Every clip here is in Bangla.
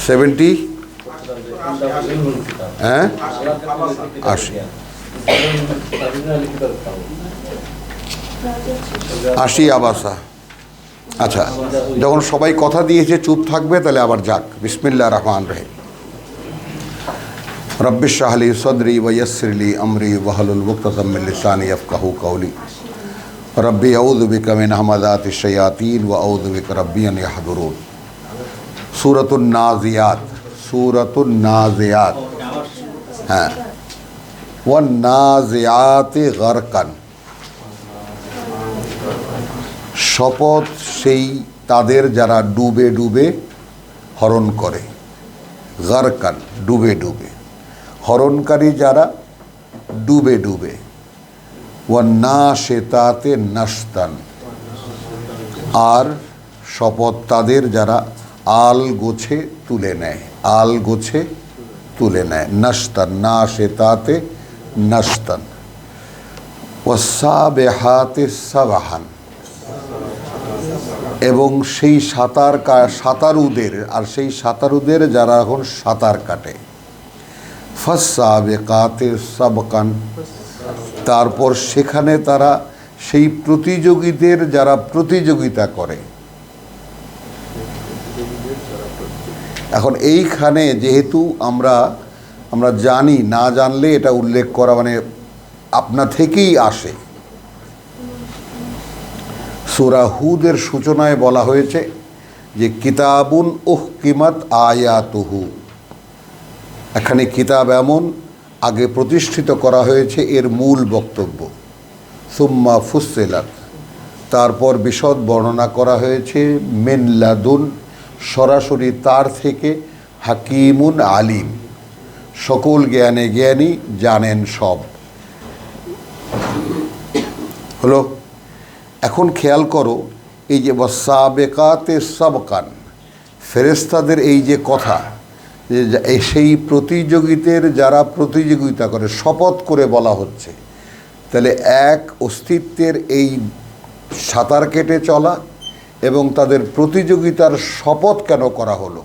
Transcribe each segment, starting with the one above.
70 হ্যাঁ 80 আবাসা। আচ্ছা, যখন সবাই কথা দিয়েছে চুপ থাকবে তাহলে আবার যাক। বিসমিল্লাহির রহমানির রহিম। রব্বি ইশরাহ লি সাদরি ওয়া ইয়াসসির লি আমরি ওয়াহলুল উকদাতাম মিন লিসানি ইয়াফকাহু কওলি। রব্বি আউযু বিকা মিন হামাযাতিশ শায়াতিন ওয়া আউযু বিকা রব্বি আন ইয়াহদুরুন। সূরাতুন নাজিয়াত, সূরাতুন নাজিয়াত। হ্যাঁ, ওয়ান নাজিয়াতি গারকান। শপথ সেই তাদের যারা ডুবে ডুবে হরণ করে। গারকান, ডুবে ডুবে, হরণকারী যারা ডুবে ডুবে। ওয়ান নাশিতাতে নাশতান, আর শপথ তাদের যারা আল গোছে তুলে নেয়, আল গোছে তুলে নেয়। নাশতান, নাশিতাতে নাশতান। ওয়াসাবিহাতে সাবহান, এবং সেই সাঁতারুদের, আর সেই সাঁতারুদের যারা এখন সাঁতার কাটে। ফাসসাবিকাতে সাবকান, তারপর সেখানে তারা সেই প্রতিযোগীদের যারা প্রতিযোগিতা করে। এখন এইখানে যেহেতু আমরা জানি, না জানলে এটা উল্লেখ করা মানে আপনা থেকেই আসে। সূরা হুদের সূচনায় বলা হয়েছে যে কিতাবুন উহকিমাত আয়াতুহু। এখানে কিতাব এমন আগে প্রতিষ্ঠিত করা হয়েছে, এর মূল বক্তব্য। সুম্মা ফুসসিলাত, তারপর বিশদ বর্ণনা করা হয়েছে। মিন লাদুন, সরাসরি তার থেকে। হাকিমুন আলিম, সকল জ্ঞানে জ্ঞানী, জানেন সব। হলো। এখন খেয়াল করো, এই যে ওয়াসাবিকাতে সাবকান, ফেরেশতাদের এই যে কথা, যে সেই প্রতিযোগীদের যারা প্রতিযোগিতা করে, শপথ করে বলা হচ্ছে। তাহলে এক অস্তিত্বের এই সাঁতার কেটে চলা এবং তাদের প্রতিযোগিতার শপথ কেন করা হলো?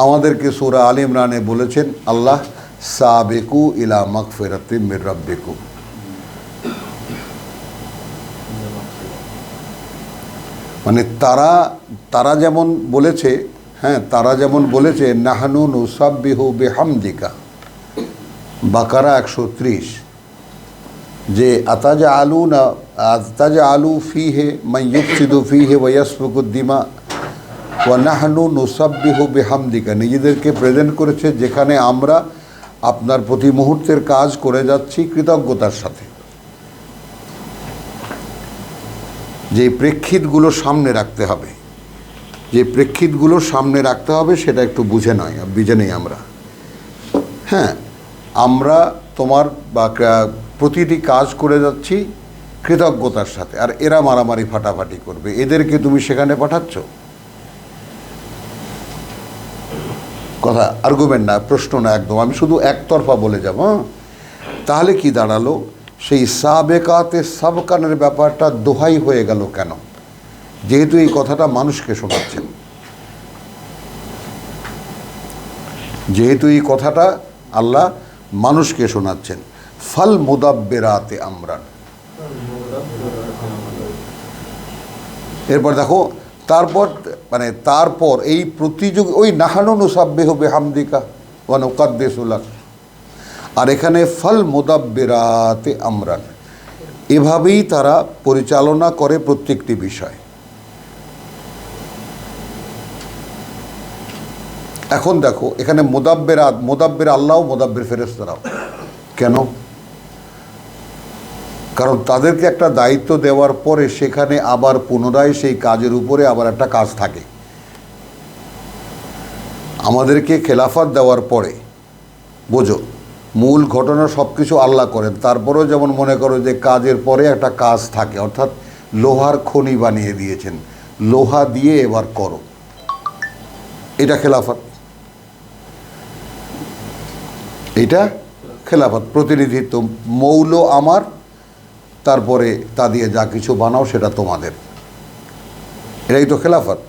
আমাদেরকে সূরা আলে ইমরানে বলেছেন আল্লাহ, সাবিকু ইলা মাগফিরাতিম মির রাব্বিকুম। মানে তারা যেমন বলেছে, হ্যাঁ, তারা যেমন বলেছে নাহনু নুসাব্বিহু বিহামদিকা, বাকারা 130, যে আতাজআলু ফীহি মান ইউফসিদু ফীহি ওয়া ইয়াসফিকুদ দিমা ওয়া নাহনু নুসাব্বিহু বিহামদিকা। নিজেদেরকে প্রেজেন্ট করেছে যেখানে আমরা আপনার প্রতি মুহূর্তের কাজ করে যাচ্ছি কৃতজ্ঞতার সাথে। যে প্রেক্ষিতগুলো সামনে রাখতে হবে, যে প্রেক্ষিতগুলো সামনে রাখতে হবে সেটা একটু বুঝে নেই আমরা। হ্যাঁ, আমরা তোমার বা প্রতিটি কাজ করে যাচ্ছি কৃতজ্ঞতার সাথে, আর এরা মারামারি ফাটাফাটি করবে, এদেরকে তুমি সেখানে পাঠাচ্ছ। কথা আর্গুমেন্ট না, প্রশ্ন না, একদম আমি শুধু একতরফা বলে যাব। তাহলে কি দাঁড়ালো? সেই সাবেকাতে সাবকানের ব্যাপারটা দোহাই হয়ে গেল কেন? যেহেতু এই কথাটা মানুষকে শোনাচ্ছেন, যেহেতু এই কথাটা আল্লাহ মানুষকে শোনাচ্ছেন। ফাল মুদাব্বিরাতে আমরান। এরপর দেখো, তারপর এই প্রতিযোগী ওই নাহানু নুসাব্বিহু বিহামদিকা ওয়া নুকাদ্দিসু লাক, আর এখানে ফাল মুদাব্বিরাতে আমরান, এভাবেই তারা পরিচালনা করে প্রত্যেকটি বিষয়। এখন দেখো এখানে মুদাব্বির আল্লাহ, মুদাব্বির ফেরেশতারাও। কেন? কারণ তাদেরকে একটা দায়িত্ব দেওয়ার পরে সেখানে আবার পুনরায় সেই কাজের উপরে আবার একটা কাজ থাকে। আমাদেরকে খেলাফত দেওয়ার পরে বোঝো, মূল ঘটনা সব কিছু আল্লাহ করেন, তারপরেও যেমন মনে করো যে কাজের পরে একটা কাজ থাকে, অর্থাৎ লোহার খনি বানিয়ে দিয়েছেন, লোহা দিয়ে এবার করো, এটা খেলাফত। এটা খেলাফত, প্রতিনিধিত্ব। মৌল আমার, তারপরে তা দিয়ে যা কিছু বানাও সেটা তোমাদের, এটাই তো খেলাফত।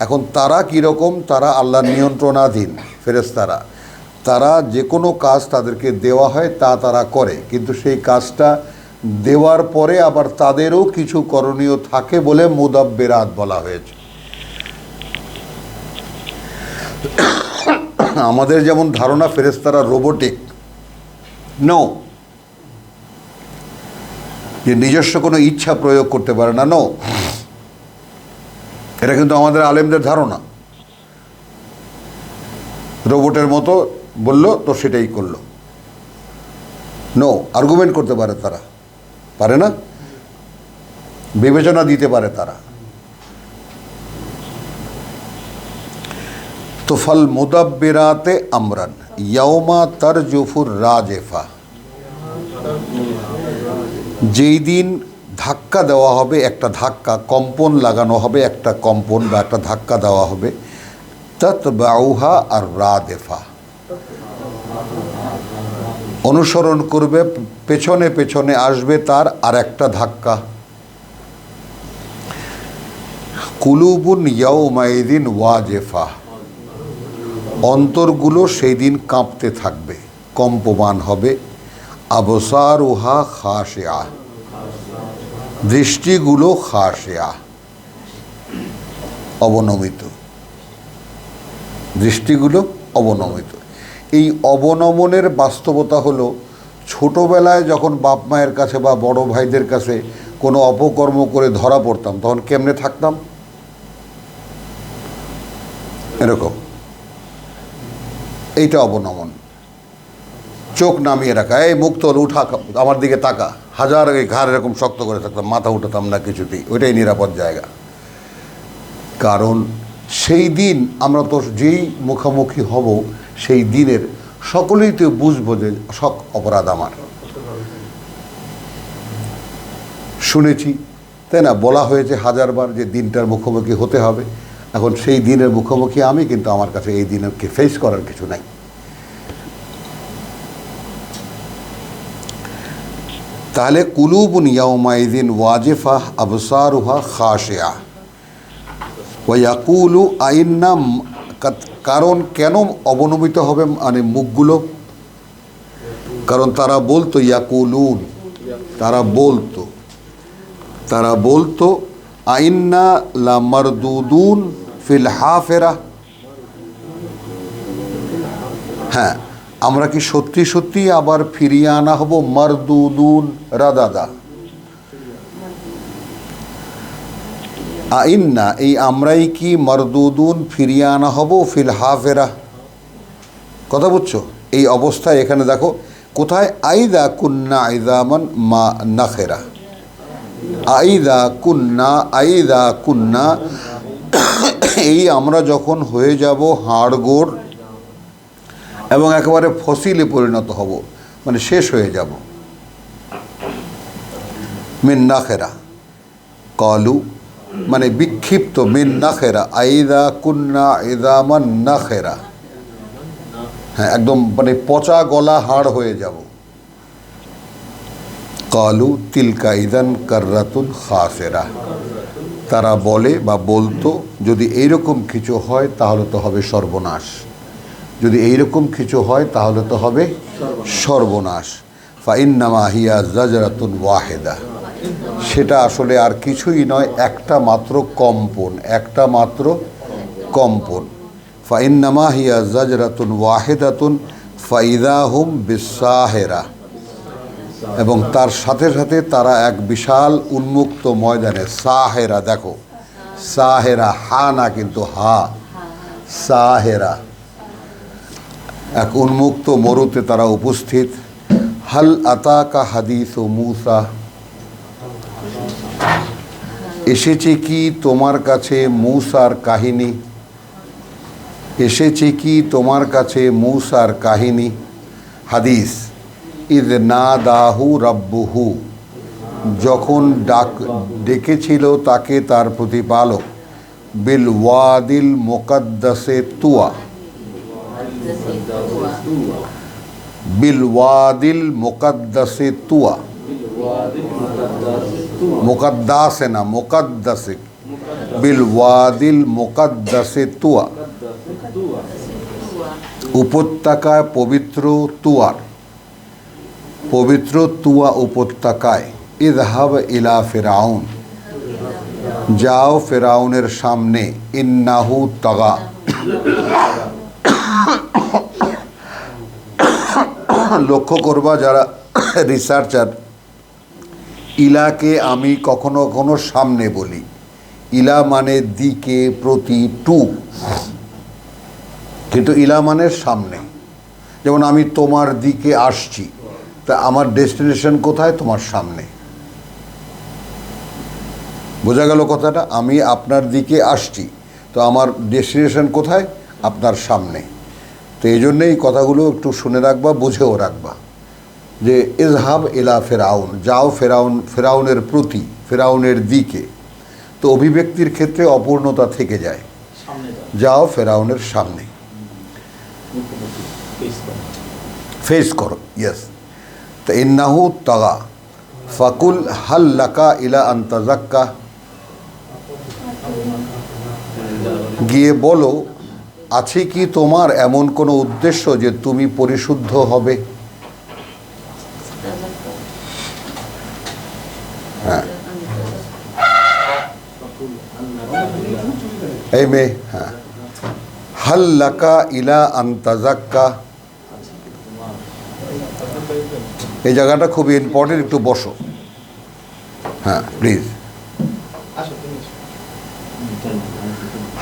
এখন তারা কীরকম, তারা আল্লাহর নিয়ন্ত্রণাধীন ফেরেশতারা, তারা যে কোনো কাজ তাদেরকে দেওয়া হয় তা তারা করে, কিন্তু সেই কাজটা দেওয়ার পরে আবার তাদেরও কিছু করণীয় থাকে বলে মুদাব্বিরাত বলা হয়েছে। আমাদের যেমন ধারণা ফেরেশতারা রোবোটিক, নো, যে নিজস্ব কোনো ইচ্ছা প্রয়োগ করতে পারে না, নো, এটা কিন্তু আমাদের আলেমদের ধারণা। রোবটের মতো বলল তো সেটাই করলো, নো, আর্গুমেন্ট করতে পারে তারা, পারে না, বিবেচনা দিতে পারে তারা। তো ফল মুদাব্বিরাতে আমরান ইয়াউমা তারজুফুর রাজেফা, যেই দিন ধাক্কা দেওয়া হবে, একটা ধাক্কা, কম্পন লাগানো হবে, একটা কম্পন বা একটা ধাক্কা দেওয়া হবে, তাতবাউহা আর রাদেফা, অনুসরণ করবে, পেছনে পেছনে আসবে তার আর একটা ধাক্কা। কুলুবুন ইয়াউমাইদিন ওয়াজেফা, অন্তরগুলো সেই দিন কাঁপতে থাকবে, কম্পমান হবে। আবসারুহা খাশিয়া, দৃষ্টিগুলো খাশিয়া, অবনমিত, দৃষ্টিগুলো অবনমিত। এই অবনমনের বাস্তবতা হলো, ছোটোবেলায় যখন বাপ মায়ের কাছে বা বড় ভাইদের কাছে কোনো অপকর্ম করে ধরা পড়তাম, তখন কেমনে থাকতাম, এরকম, এইটা অবনমন। চোখ নামিয়ে রাখা, এই মুখ তোল, উঠা, আমার দিকে তাকা, হাজার ঘাড় এরকম শক্ত করে থাকতাম, মাথা উঠাতাম না কিছুতেই, ওইটাই নিরাপদ জায়গা। কারণ সেই দিন আমরা তো যেই মুখোমুখি হব, সেই দিনের সকলেই তো বুঝবো যে সব অপরাধ আমার। শুনেছি, তাই না, বলা হয়েছে হাজারবার যে দিনটার মুখোমুখি হতে হবে। এখন সেই দিনের মুখোমুখি আমি, কিন্তু আমার কাছে এই দিনকে ফেস করার কিছু নাই। তাহলে কুলুবুন ইয়াউমাইদিন ওয়াজিফা আবসারুহা খাশিয়া ওয়া ইয়াকুলু আইন্না, কারণ কেন অবনমিত হবে মানে মুখগুলো, কারণ তারা বলতো, ইয়াকুলুন, তারা বলতো আইন্না লামারদুদুন ফিল হাফেরা, হ্যাঁ, আমরা কি সত্যি সত্যি আবার ফিরিয়ে আনা হব, মারদুদুন রাদাদা। আইন্না, এই আমরাই কি মারদুদুন ফিরিয়ে আনা হব, ফিল হাফেরা, কথা বুঝছো? এই অবস্থায় এখানে দেখো কোথায়, আইদা কুন্না আইদামান মা নাখেরা, আইদা কুন্না, এই আমরা যখন হয়ে যাব হাড়গোড় এবং একেবারে ফসিলে পরিণত হব, মানে শেষ হয়ে যাব। মিন নাখেরা কলু, মানে বিক্ষিপ্ত, মিন নাখেরা, আইদা কুন্না ইদামান নাখেরা, হ্যাঁ, একদম মানে পচা গলা হাড় হয়ে যাব। কলু তিলকা ইদান কাররাতুন খাসেরা, তারা বলে বা বলতো, যদি এইরকম কিছু হয় তাহলে তো হবে সর্বনাশ, যদি এইরকম কিছু হয় তাহলে তো হবে সর্বনাশ। ফাইন্নামা হিয়া জাজরাতুন ওয়াহেদা, সেটা আসলে আর কিছুই নয়, একটা মাত্র কম্পন, ফাইন্নামা হিয়া জাজরাতুন ওয়াহেদাতুন ফাইদাহুম বিসাহেরা, এবং তার সাথে সাথে তারা এক বিশাল উন্মুক্ত ময়দানে, সাহেরা, দেখো সাহেরা, হা না কিন্তু হা, সাহেরা, এক উন্মুক্ত মরুতে তারা উপস্থিত। হাল আতাকা হাদিস ও মুসা, এসেছে কি তোমার কাছে মুসার কাহিনী, এসেছে কি তোমার কাছে মুসার কাহিনী। হাদিস, ইদ নাদাহু রাব্বুহু, যখন ডেকেছিল তাকে তার প্রতিপালক, বিল ওয়াদিল মুকাদ্দাসে তুয়া, বিল ওয়াদিল মুকাদ্দাসে তুয়া, মুকাদ্দাসে না, মুকাদ্দাসে, বিল ওয়াদিল মুকাদ্দাসে তুয়া, উপত্যকায় পবিত্র তুয়ার, পবিত্র তুয়া উপত্যকায়। ইযহাব ইলা ফিরাউন, যাও ফেরাউনের সামনে। ইন্নাহু তাগা, লক্ষ্য করবা যারা রিসার্চার, ইলাকে আমি কখনো কখনো সামনে বলি। ইলা মানে দিকে, প্রতি, টু, কিন্তু ইলা মানে সামনে। যেমন আমি তোমার দিকে আসছি, তা আমার ডেস্টিনেশন কোথায়? তোমার সামনে। বোঝা গেল কথাটা? আমি আপনার দিকে আসছি, তো আমার ডেস্টিনেশন কোথায়? আপনার সামনে। তো এই জন্যেই কথাগুলো একটু শুনে রাখবা, বুঝেও রাখবা যে ইযহাব ইলা ফেরাউন, যাও ফেরাউনের প্রতি, ফেরাউনের দিকে। তো অভিব্যক্তির ক্ষেত্রে অপূর্ণতা থেকে যায়। যাও ফেরাউনের সামনে, ফেস করো। ইয়েস। তো ইন্নাহু তাগা ফাকুল হাল লাকা ইলা আন তাযাক্কা, গিয়ে বলো আছে কি তোমার এমন কোনো উদ্দেশ্য যে তুমি পরিশুদ্ধ হবে? হ্যাঁ, এই মেয়ে, হ্যাঁ, হাল লাকা ইলা আন তাযাক্কা, এই জায়গাটা খুবই ইম্পর্টেন্ট, একটু বসো। হ্যাঁ প্লিজ।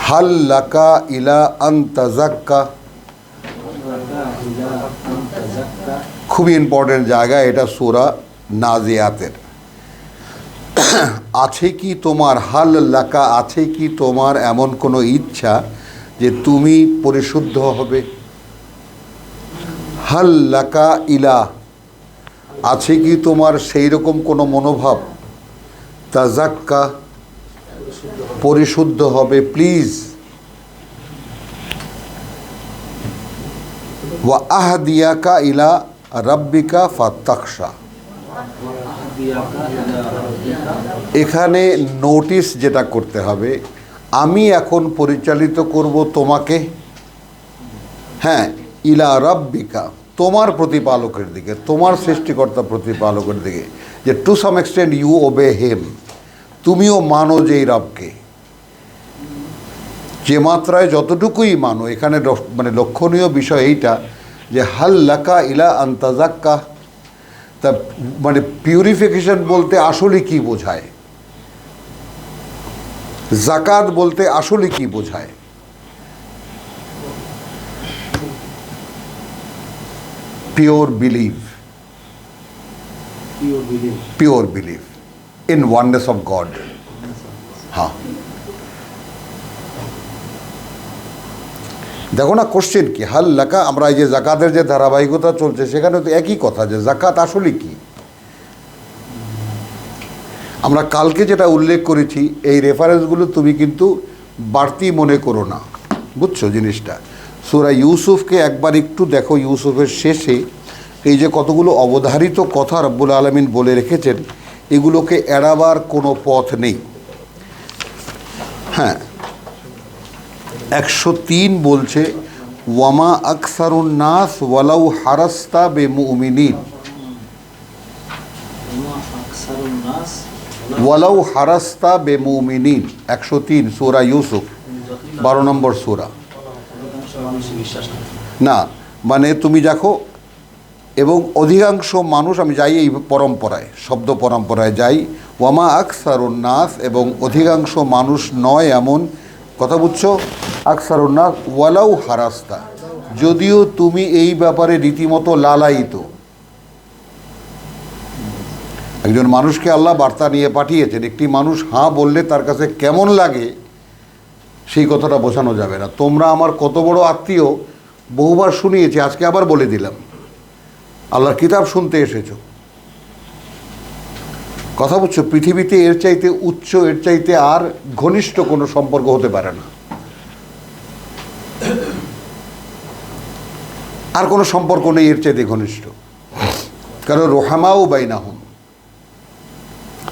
হাল লাকা ইলা আন তাযাক্কা, খুবই ইম্পর্টেন্ট জায়গা এটা সূরা নাজিয়াতের। আছে কি তোমার, হাল লাকা আছে কি তোমার এমন কোনো ইচ্ছা যে তুমি পরিশুদ্ধ হবে? হাল লাকা ইলা, আছে কি তোমার সেই রকম কোনো মনোভাব? তাযাক্কা, পরিশুদ্ধ হবে, প্লিজ। ওয়া আহদিয়াকা ইলা রাব্বিকা ফাত্তাখশা, এখানে নোটিস যেটা করতে হবে, আমি এখন পরিচালিত করব তোমাকে, হ্যাঁ, ইলা রাব্বিকা, তোমার প্রতিপালকের দিকে, তোমার সৃষ্টিকর্তা প্রতিপালকের দিকে, যে টু সাম এক্সটেন্ট ইউ ওবে হেম, তুমিও মানো যেই রবকে, যে মাত্রায় যতটুকুই মানো। এখানে মানে লক্ষণীয় বিষয় এইটা যে হাল লাকা ইলা আন তাযাক্কা, তা মানে পিউরিফিকেশন বলতে আসলে কি বোঝায়? জাকাত বলতে আসলে কি বোঝায়? Pure believe, pure believe in oneness of god. হ্যাঁ, দেখো না কোশ্চেন কি, হাল লাকা, আমরা এই যে জাকাতের যে ধারাবাহিকতা চলছে সেখানে তো একই কথা, যে জাকাত আসলে কি। আমরা কালকে যেটা উল্লেখ করেছি, এই রেফারেন্সগুলো তুমি কিন্তু বাড়তি মনে করো না, বুঝছো জিনিসটা? সূরা ইউসুফকে একবার একটু দেখো, ইউসুফের শেষে এই যে কতগুলো অবধারিত কথা রব্বুল আলামিন বলে রেখেছেন, এগুলোকে এড়াবার কোনো পথ নেই। হ্যাঁ, 103 বলছে ওয়ামা আকসারুন নাস ওয়ালাউ হারাস্তা বেমুমিনিন, ওয়ালাউ হারাস্তা বেমুমিনিন, 103 সূরা ইউসুফ 12 নম্বর সূরা। না মানে তুমি দেখো, এবং অধিকাংশ মানুষ, আমি যাই এই পরম্পরায়, শব্দ পরম্পরায় যাই, ওয়ামা আকসারুন নাস, এবং অধিকাংশ মানুষ নয় এমন কথা, বুঝছো? আকসারুন নাস ওয়ালাউ হারাস্তা, যদিও তুমি এই ব্যাপারে রীতিমতো লালায়িত। একজন মানুষকে আল্লাহ বার্তা নিয়ে পাঠিয়েছেন, একটি মানুষ হাঁ বললে তার কাছে কেমন লাগে সেই কথাটা বোঝানো যাবে না। তোমরা আমার কত বড় আত্মীয় বহুবার শুনিয়েছি, আজকে আবার বলে দিলাম, আল্লাহর কিতাব শুনতে এসেছো, কথা বুঝছো? পৃথিবীতে এর চাইতে উচ্চ, এর চাইতে আর ঘনিষ্ঠ কোনো সম্পর্ক হতে পারে না, আর কোনো সম্পর্ক নেই এর চাইতে ঘনিষ্ঠ। কারণ রোহামাও বাইনাহুম,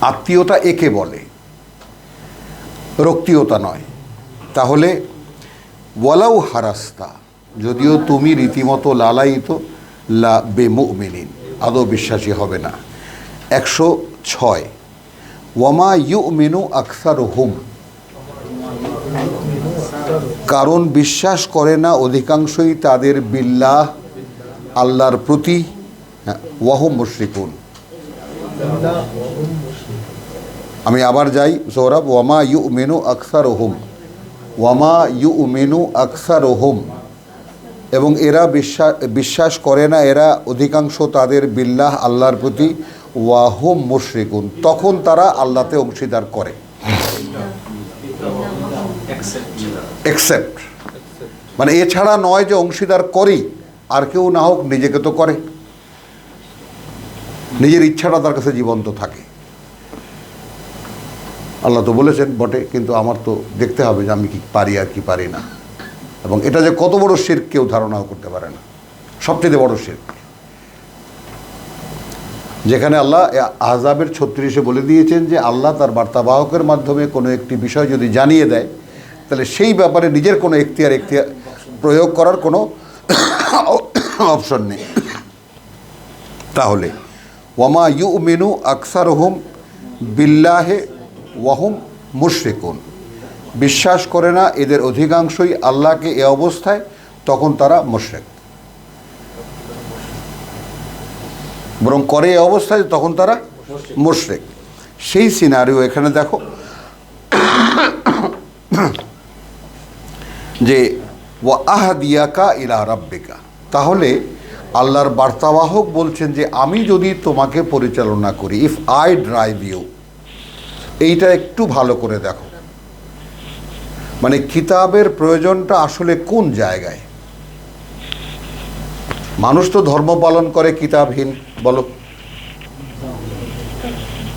আত্মীয়তা একে বলে। রক্তিয়তা নয়। তাহলে ওয়ালাউ হারাস্তা, যদিও তুমি রীতিমতো লালায়িত, লা বেমুমিনিন, আদৌ বিশ্বাসী হবে না। 106 ওয়ামা ইউমিনু আকসারুহুম, কারণ বিশ্বাস করে না অধিকাংশই তাদের বিল্লাহ, আল্লাহর প্রতি, ওয়াহুম মুশরিকুন। আমি আবার যাই সৌরভ, ওয়ামা ইউমিনু আকসারুহুম, ওয়ামা ইউমিনু আকসারুহুম, এবং এরা বিশ্বাস করে না, এরা অধিকাংশ তাদের বিল্লাহ, আল্লাহর প্রতি, ওয়াহুম মুশরিকুন, তখন তারা আল্লাহতে অংশীদার করে। অ্যাকসেপ্ট মানে এছাড়া নয় যে অংশীদার করি, আর কেউ না হোক নিজেকে তো করে, নিজের ইচ্ছাটা তার কাছে জীবন্ত থাকে। আল্লাহ তো বলেছেন বটে, কিন্তু আমার তো দেখতে হবে যে আমি কি পারি আর কি পারি না। এবং এটা যে কত বড় শিরক কেউ ধারণাও করতে পারে না, সবচেয়ে বড় শিরক। যেখানে আল্লাহ আহজাবের 36 বলে দিয়েছেন যে আল্লাহ তার বার্তাবাহকের মাধ্যমে কোনো একটি বিষয় যদি জানিয়ে দেয়, তাহলে সেই ব্যাপারে নিজের কোনো এখতিয়ার প্রয়োগ করার কোনো অপশন নেই। তাহলে ওয়ামা ইউমিনু আকসারুহুম বিল্লাহে ওয়াহুম মুশরিকুন, বিশ্বাস করে না এদের অধিকাংশই আল্লাহকে এ অবস্থায়, তখন তারা মুশরিক। বরং করে এ অবস্থায়, তখন তারা মুশরিক। সেই সিনারিও এখানে দেখো যে ওয়া আহদিয়াকা ইলা রাব্বিকা, তাহলে আল্লাহর বার্তাবাহক বলছেন যে আমি যদি তোমাকে পরিচালনা করি, ইফ আই ড্রাইভ ইউ, এইটা একটু ভালো করে দেখো, মানে কিতাবের প্রয়োজনটা আসলে কোন জায়গায়। মানুষ তো ধর্ম পালন করে কিতাবহীন, বলো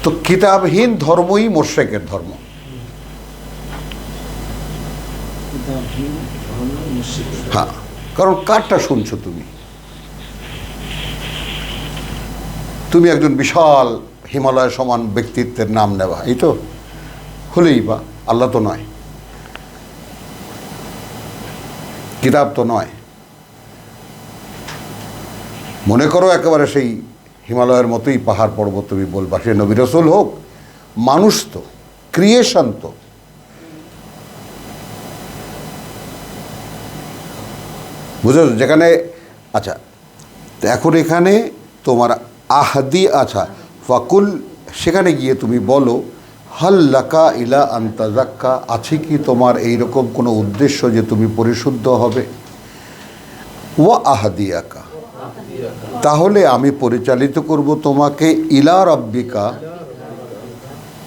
তো কিতাবহীন ধর্মই মুশরিকের ধর্ম। হ্যাঁ, কারণ কারটা শুনছো তুমি? তুমি একজন বিশাল হিমালয় সমান ব্যক্তিত্বের নাম নেবা, এই তো হলেই বা, আল্লাহ তো নয়, কিতাব তো নয়। মনে করো একেবারে সেই হিমালয়ের মতোই পাহাড় পর্বত, তুমি বলবা সে নবী রাসূল হোক, মানুষ তো, ক্রিয়েশন তো। বুঝলো যেখানে, আচ্ছা এখন এখানে তোমার আহদি, আচ্ছা ফাকুল, সেখানে গিয়ে তুমি বলো হাল্লাকা ইলা আন্তাজাক্কা, আছে কি তোমার এইরকম কোনো উদ্দেশ্য যে তুমি পরিশুদ্ধ হবে? ওয়া আহদিয়াকা, তাহলে আমি পরিচালিত করব তোমাকে ইলা রাব্বিকা,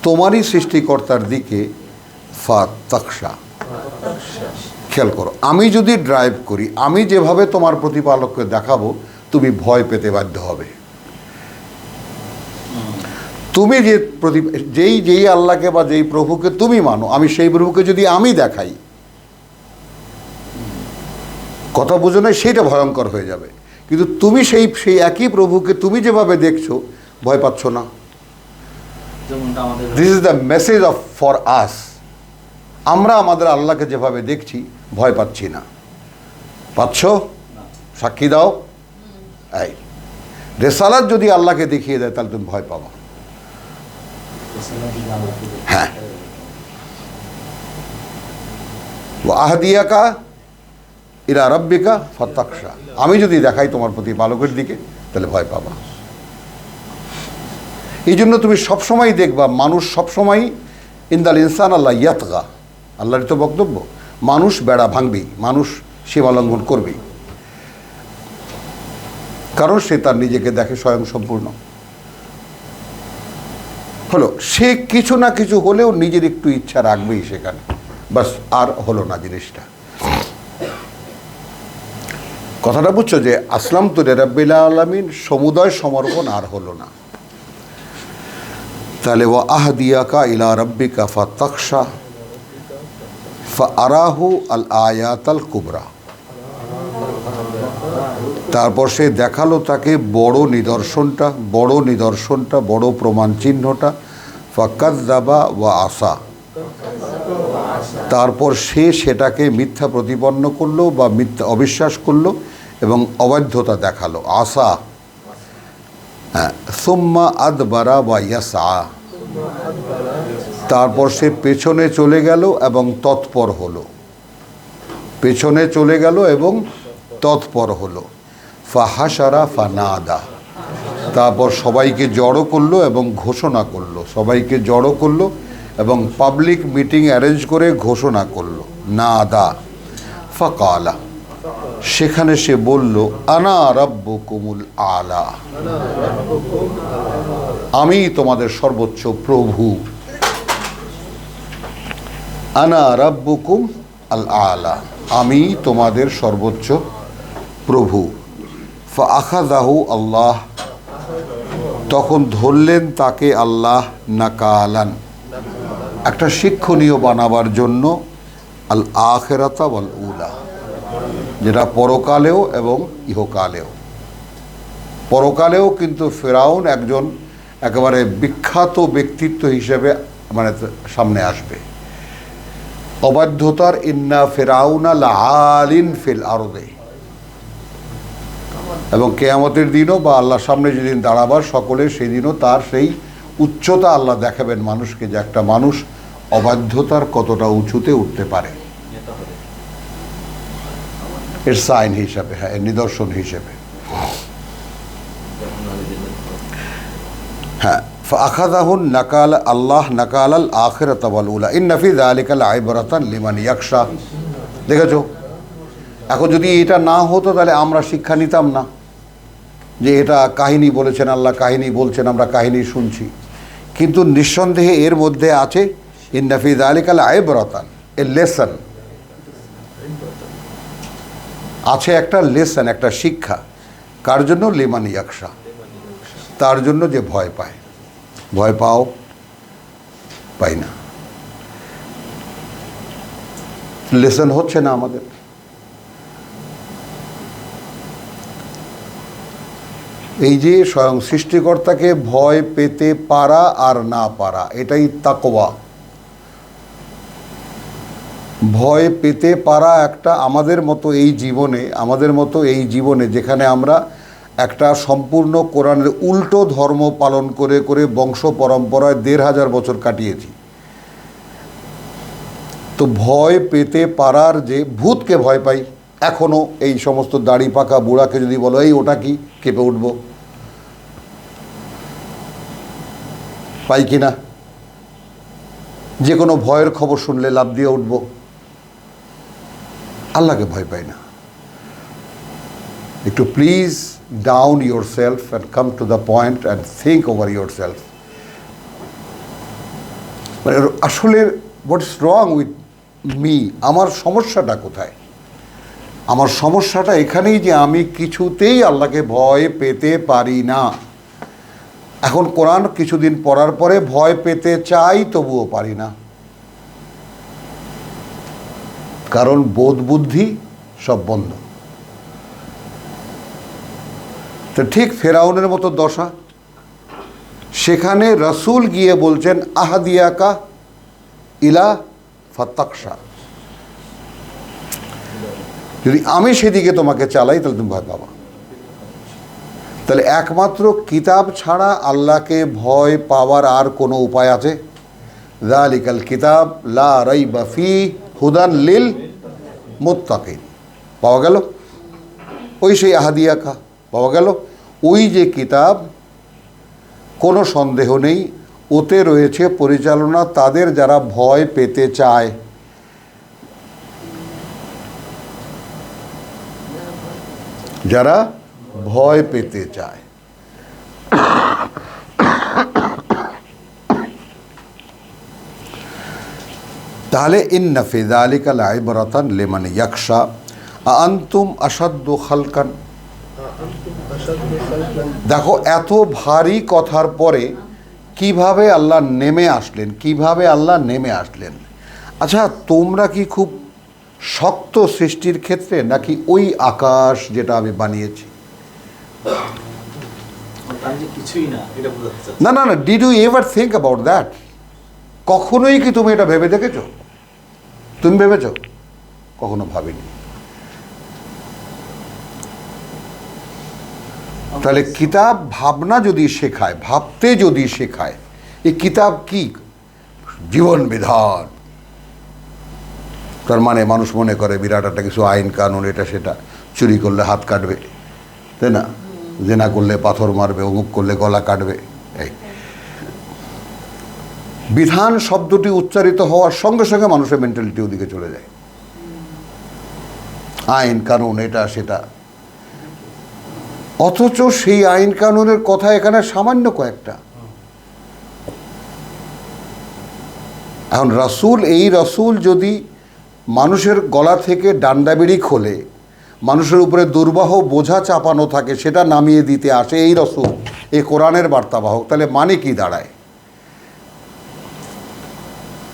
তোমারই সৃষ্টিকর্তার দিকে, ফাতাখশা। খেয়াল করো, আমি যদি ড্রাইভ করি, আমি যেভাবে তোমার প্রতিপালককে দেখাবো, তুমি ভয় পেতে বাধ্য হবে। তুমি যে যেই আল্লাহকে বা যেই প্রভুকে তুমি মানো, আমি সেই প্রভুকে যদি আমি দেখাই, কথা বুঝো না, সেইটা ভয়ঙ্কর হয়ে যাবে। কিন্তু তুমি সেই একই প্রভুকে তুমি যেভাবে দেখছো, ভয় পাচ্ছ না। This is the message of for us, আমরা আমাদের আল্লাহকে যেভাবে দেখছি ভয় পাচ্ছি না। পাচ্ছ? সাক্ষী দাও। এই রেসালাত যদি আল্লাহকে দেখিয়ে দেয়, তাহলে তুমি ভয় পাবো। হ্যাঁ, আহদিয়াকা ইলা রাব্বিকা ফাতাখশা, আমি যদি দেখাই তোমার প্রতিপালকের দিকে, তাহলে ভয় পাবা। এই জন্য তুমি সবসময় দেখবা, মানুষ সবসময় ইন্দাল ইনসান আল্লাহ ইয়াতগা, আল্লাহর তো বক্তব্য, মানুষ বেড়া ভাঙবেই, মানুষ সীমা লঙ্ঘন করবেই, কারণ সে তার নিজেকে দেখে স্বয়ং সম্পূর্ণ। হলো সে কিছু না কিছু হলেও নিজের একটু ইচ্ছা রাখবেই সেখানে, বাস, আর হলো না জিনিসটা। কথাটা বুঝছো যে আসলাম তো রাব্বিল আলামিন, সমুদয় সমর্পণ আর হলো না। তাহলে ওয়া আহদিয়াকা ইলা রাব্বিকা ফাতাখশা ফাআরাহু আল আয়াতাল কুবরা, তারপর সে দেখালো তাকে বড় নিদর্শনটা, বড় প্রমাণ চিহ্নটা। ফাকাযযাবা ওয়া আসা, তারপর সে সেটাকে মিথ্যা প্রতিপন্ন করলো বা মিথ্যা অবিশ্বাস করলো এবং অবাধ্যতা দেখালো। আসা, হ্যাঁ, সুম্মা আদবারা বা ইয়াসা, তারপর সে পেছনে চলে গেল এবং তৎপর হলো, পেছনে চলে গেল এবং তৎপর হলো। ফাহাসারা ফানাদা, তারপর সবাইকে জড়ো করলো এবং ঘোষণা করলো, সবাইকে জড়ো করলো এবং পাবলিক মিটিং অ্যারেঞ্জ করে ঘোষণা করলো। নাদা ফাকালা, সেখানে সে বলল, আনা রাব্বুকুমুল আলা, আমি তোমাদের সর্বোচ্চ প্রভু। আনা রাব্বুকুম আল আলা, আমি তোমাদের সর্বোচ্চ প্রভু। ফাআখাযাহু আল্লাহ, তখন ধরলেন তাকে আল্লাহ নাকালান, একটা শিক্ষণীয় বানাবার জন্য, আল আখিরাতা ওয়াল উলা, যেটা পরকালেও এবং ইহকালেও। পরকালেও কিন্তু ফেরাউন একজন একেবারে বিখ্যাত ব্যক্তিত্ব হিসেবে মানে সামনে আসবে। অবাধ্যতার ইন্না ফেরাউনা লাআলিন ফিল আরদে, এবং কেয়ামতের দিনও বা আল্লাহর সামনে যেদিন দাঁড়াবার সকলে সেদিনও তার সেই উচ্চতা আল্লাহ দেখাবেন মানুষকে, যে একটা মানুষ অবাধ্যতার কতটা উঁচুতে উঠতে পারে, এর সাইন হিসাবে, হ্যাঁ, এর নিদর্শন হিসেবে। হ্যাঁ, ফাআখাযাহুন নাকাল আল্লাহ নাকালাল আখিরাতা ওয়াল উলা ইন্না ফি যালিকা লাইবরাতান লিমান ইয়াখশা। দেখেছো, এখন যদি এটা না হতো তাহলে আমরা শিক্ষা নিতাম না, যে এটা কাহিনী বলেছেন আল্লাহ, কাহিনী বলছেন, আমরা কাহিনী শুনছি। কিন্তু নিঃসন্দেহে এর মধ্যে আছে ইন্না ফি যালিকা লাইবরাতান, এ লেসন আছে, একটা লেসন, একটা শিক্ষা। কার জন্য? লিমান ইয়াখশা, তার জন্য যে ভয় পায়। ভয় পাও? পাই না। লেসন হচ্ছে না আমাদের। এই যে স্বয়ং সৃষ্টিকর্তাকে ভয় পেতে পারা আর না পারা, এটাই তাকওয়া। ভয় পেতে পারা একটা আমাদের মতো এই জীবনে যেখানে আমরা একটা সম্পূর্ণ কোরআনের উল্টো ধর্ম পালন করে করে বংশ পরম্পরায় ১৫০০ বছর কাটিয়েছি। তো ভয় পেতে পারার, যে ভূতকে ভয় পাই, এখনও এই সমস্ত দাড়ি পাকা বুড়াকে যদি বলো এই ওটা কি, কেঁপে উঠব, পাই কি না? যে কোনো ভয়ের খবর শুনলে লাফ দিয়ে উঠব। আল্লাহকে ভয় পাই না। একটু please down yourself and come to the point and think over yourself. মানে আসলে what is wrong with me, আমার সমস্যাটা কোথায়? আমার সমস্যাটা এখানেই যে আমি কিছুতেই আল্লাহকে ভয় পেতে পারি না। এখন কোরআন কিছুদিন পড়ার পরে ভয় পেতে চাই, তবুও পারি না, কারণ বোধ বুদ্ধি সব বন্ধ। তো ঠিক ফেরাউনের মতো দশা। সেখানে রসুল গিয়ে বলছেন আহাদিয়াকা ইলা ফাত্তাকশা, যদি আমি সেদিকে তোমাকে চালাই তাহলে তুমি ভয় পাবা। তাহলে একমাত্র কিতাব ছাড়া আল্লাহকে ভয় পাওয়ার আর কোনো উপায় আছে? যালিকাল কিতাব লা রাইবা ফি হুদান লিল মুত্তাকিন, পাওয়া গেল। ওই সেই আহাদিয়াকা পাওয়া গেল, ওই যে কিতাব, কোনো সন্দেহ নেই ওতে রয়েছে পরিচালনা তাদের যারা ভয় পেতে চায়। যারা ভয় পেতে চায়। তাহলে ইন্না ফি যালিকা লাইবরাতান লিমান ইয়াখশা আনতুম আশাদ্দু খালকান। দেখো, এত ভারী কথার পরে কিভাবে আল্লাহ নেমে আসলেন। আচ্ছা, তোমরা কি খুব শক্ত সৃষ্টির ক্ষেত্রে, নাকি ওই আকাশ যেটা আমি বানিয়েছি? না না না, did you ever think about that? কখনোই কি তুমি এটা ভেবে দেখেছো? তুমি ভেবেছ? কখনো ভাবিনি। তাহলে কিতাব ভাবনা যদি শেখায়, ভাবতে যদি শেখায়, এই কিতাব কি? জীবন বিধান। তার মানে মানুষ মনে করে বিরাট একটা কিছু আইন কানুন, এটা সেটা, চুরি করলে হাত কাটবে, তাই না, জেনা করলে পাথর মারবে, অমুক করলে গলা কাটবে। এই বিধান শব্দটি উচ্চারিত হওয়ার সঙ্গে সঙ্গে মানুষের মেন্টালিটি ওদিকে চলে যায়, আইন কানুন এটা সেটা। অথচ সেই আইন কানুনের কথা এখানে সামান্য কয়েকটা। এখন রাসূল, এই রাসূল যদি মানুষের গলা থেকে ডান্ডা বেড়ি খোলে, মানুষের উপরে দুর্বাহ বোঝা চাপানো থাকে, সেটা নামিয়ে দিতে আসে এই রাসূল, এই কোরআনের বার্তাবাহক, তাহলে মানে কি দাঁড়ায়?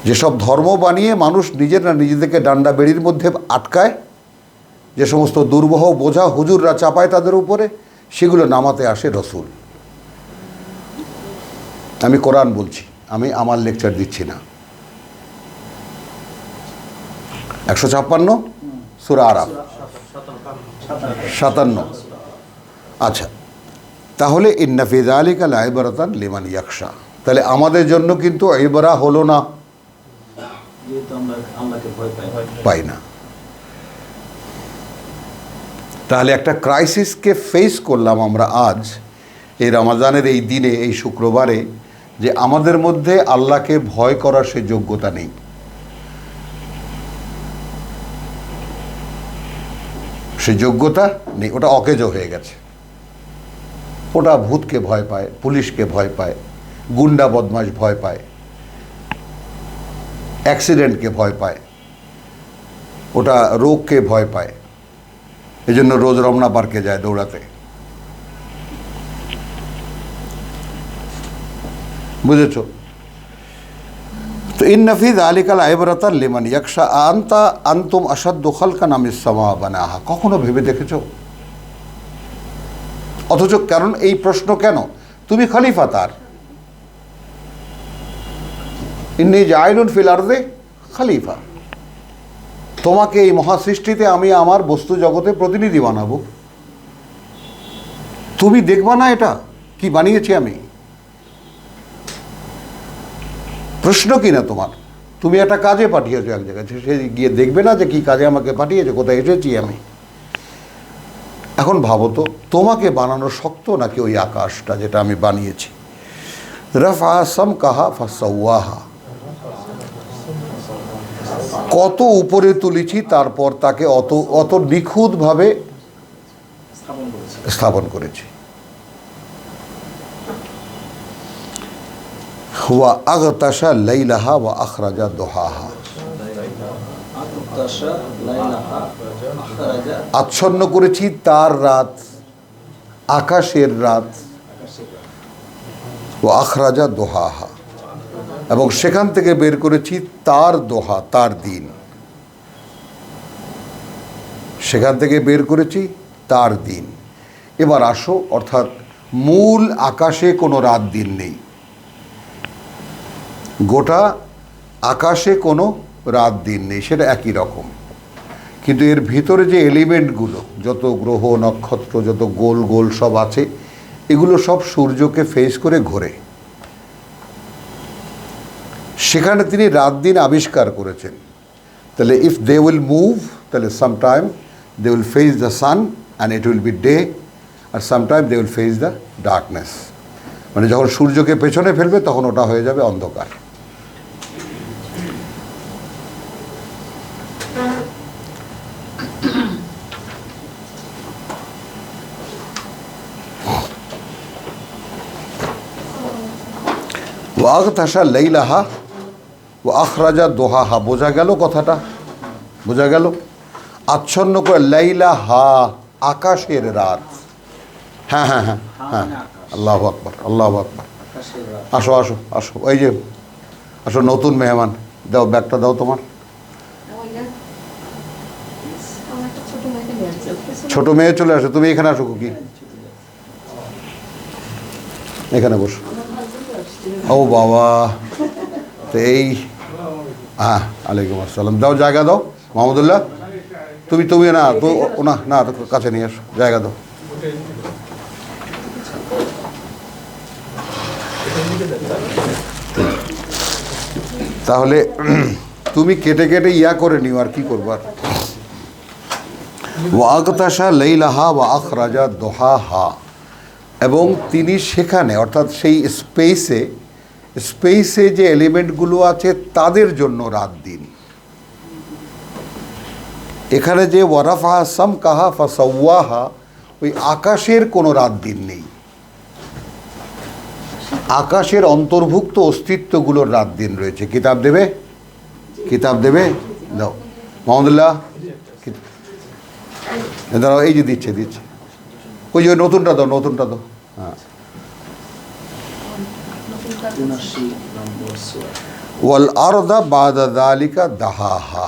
যেসব ধর্ম বানিয়ে মানুষ নিজেদেরকে ডান্ডা বেড়ির মধ্যে আটকায়, যে সমস্ত দুর্বাহ বোঝা হুজুররা চাপায় তাদের উপরে, সেগুলো নামাতে আসে রাসূল। আমি কোরআন বলছি, আমি আমার লেকচার দিচ্ছি না। 156 সূরা আরাফ 57। আচ্ছা, তাহলে ইন্না ফি যালিকা লাইবরাতান লিমান ইয়াখশা। তাহলে আমাদের জন্য কিন্তু ইবরা হলো না, পাই না। তাহলে একটা ক্রাইসিসকে ফেস করলাম আমরা আজ এই রমজানের এই দিনে, এই শুক্রবারে, যে আমাদের মধ্যে আল্লাহকে ভয় করার সে যোগ্যতা নেই। সে যোগ্যতা নেই, ওটা অকেজো হয়ে গেছে। ওটা ভূতকে ভয় পায়, পুলিশকে ভয় পায়, গুন্ডা বদমাশ ভয় পায়, অ্যাক্সিডেন্টকে ভয় পায়, ওটা রোগকে ভয় পায়। এই জন্য রোজ রমনা পার্কে যায় দৌড়াতে, বুঝেছ? তো ইন্না ফি যালিকা লাইবরাতান লিমান ইয়াখশা আনতুম আশাদ্দু খালকান মিনাস সামা বানাহা। কখনো ভেবে দেখেছো? অথচ কারণ এই প্রশ্ন কেন? তুমি খলিফা তার, ইন্নী জাইলুন ফিল আরদি খলিফা, তোমাকে এই মহাসৃষ্টিতে আমি আমার বস্তু জগতে প্রতিনিধি বানাবো। তুমি দেখবা না এটা কি বানিয়েছি আমি? প্রশ্ন কি না তোমার? তুমি একটা কাজে পাঠিয়েছো এক জায়গায়, সে গিয়ে দেখবে না যে কি কাজে আমাকে পাঠিয়েছে, কোথায় এসেছি আমি? এখন ভাবো তো, তোমাকে বানানো শক্ত নাকি ওই আকাশটা যেটা আমি বানিয়েছি? রাফা সামকাহা ফাসাওয়াহা, কত উপরে তুলেছি, তারপর তাকে অত নিখুঁতভাবে স্থাপন করেছি। ওয়া আগতাশা লাইলাহা ওয়া আখরাজা দুহাহা, আচ্ছন্ন করেছি তার রাত, আকাশের রাত, ওয়া আখরাজা দুহাহা, এবং সেখান থেকে বের করেছি তার দোহা, তার দিন। সেখান থেকে বের করেছি তার দিন। এবার আসো, অর্থাৎ মূল আকাশে কোনো রাত দিন নেই, গোটা আকাশে কোনো রাত দিন নেই, সেটা একই রকম। কিন্তু এর ভিতরে যে এলিমেন্টগুলো, যত গ্রহ নক্ষত্র, যত গোল গোল সব আছে, এগুলো সব সূর্যকে ফেস করে ঘোরে। সেখানে তিনি রাত দিন আবিষ্কার করেছেন। তাহলে ইফ দে উইল মুভ, তাহলে sometime they will face the sun and it will be day, আর sometime they will face the darkness. মানে যখন সূর্যকে পেছনে ফেলবে তখন ওটা হয়ে যাবে অন্ধকার। ওয়াগতাশা লাইলাহা ওয়া আখরাজা দুহাহা, বোঝা গেল কথাটা? বোঝা গেল? আচ্ছন্ন করে, লাইলাহা আকাশের রাত। হ্যাঁ হ্যাঁ হ্যাঁ হ্যাঁ, আল্লাহু আকবার, আল্লাহু আকবার। আসো আসো আসো, এই যে আসো, নতুন মেহমান। দাও ব্যাগটা, দাও তোমার। ছোট মেয়ে চলে আসো, তুমি এখানে আসো। কি এখানে বসো। ও বাবা, তো এই হ্যাঁ, আলাইকুম আসসালাম। দাও, জায়গা দাও মাহমুদুল্লাহ। তুমি না তো না না তো কাছে নিয়ে এসো, জায়গা দাও। তাহলে তুমি কেটে কেটে ইয়া করে নিও, আর কি করবার। ওয়াগতাশা লাইলাহা ওয়া আখরাজা দোহাহা, এবং তিনি সেখানে অর্থাৎ সেই স্পেসে যে এলিমেন্টগুলো আছে তাদের জন্য রাত দিন। এখানে যে ওয়ারাফা সাম কাহা ফাসাওয়াহা, ওই আকাশের কোনো রাত দিন নেই, আকাশের অন্তর্ভুক্ত অস্তিত্বগুলোর রাত দিন রয়েছে। কিতাব দেবে, কিতাব দেবে, দাও মোহাম্মদুল্লাহ। দাঁড়াও, এই যে দিচ্ছে ওই যে নতুনটা দাও, নতুনটা দাও। হ্যাঁ, ওয়াল আরদা বাদা যালিকা দাহাহা,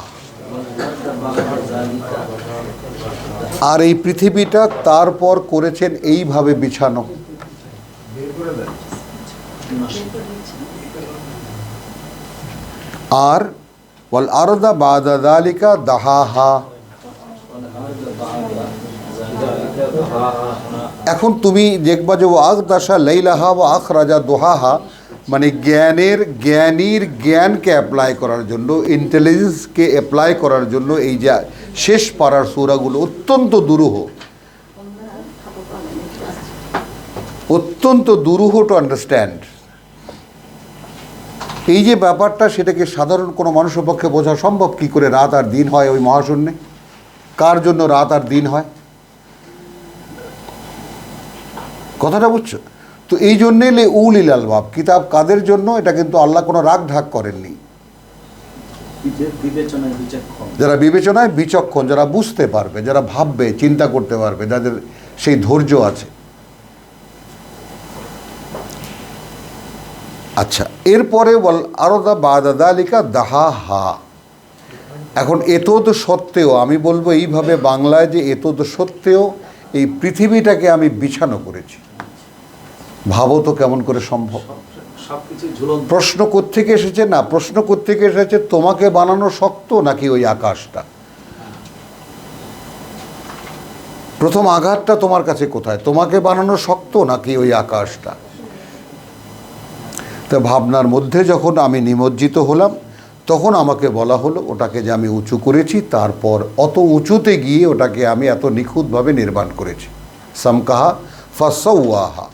আর এই পৃথিবীটা তারপর করেছেন এইভাবে বিছানো। আর ওয়াল আরদা বাদা যালিকা দাহাহা, এখন তুমি দেখবা যে ওয়াগতাশা লাইলাহা ওয়া আখরাজা দোহাহা, মানে জ্ঞানীর জ্ঞানকে অ্যাপ্লাই করার জন্য, ইন্টেলিজেন্সকে অ্যাপ্লাই করার জন্য এই যে শেষ পাড়ার সূরাগুলো অত্যন্ত দুরূহ টু আন্ডারস্ট্যান্ড। এই যে ব্যাপারটা, সেটাকে সাধারণ কোনো মানুষের পক্ষে বোঝা সম্ভব কি করে? রাত আর দিন হয় ওই মহাশূন্যে, কার জন্য রাত আর দিন হয়, কথাটা বুঝছো? তো এই জন্যে উলিল আলবাব, কিতাব কাদের জন্য? এটা কিন্তু আল্লাহ কোনো রাগ ঢাক করেননি। যারা বিবেচনায় বিচক্ষণ, যারা বুঝতে পারবে, যারা ভাববে, চিন্তা করতে পারবে, যাদের সেই ধৈর্য আছে। আচ্ছা, এরপরে বল আরদা বাদা যালিকা দাহাহা। এখন এতদ সত্ত্বেও, আমি বলবো এইভাবে বাংলায়, যে এতদ সত্ত্বেও এই পৃথিবীটাকে আমি বিছানো করেছি। ভাবো তো কেমন করে সম্ভব? প্রশ্ন কোত্থেকে এসেছে? না, প্রশ্ন কোত্থেকে এসেছে, তোমাকে বানানো শক্ত নাকি ওই আকাশটা? প্রথম আঘাতটা তোমার কাছে কোথায়? তোমাকে বানানো শক্ত নাকি ওই আকাশটা? তো ভাবনার মধ্যে যখন আমি নিমজ্জিত হলাম, তখন আমাকে বলা হলো ওটাকে যে আমি উঁচু করেছি, তারপর অত উঁচুতে গিয়ে ওটাকে আমি এত নিখুঁতভাবে নির্মাণ করেছি। সামকাহা ফাসাওয়াহা।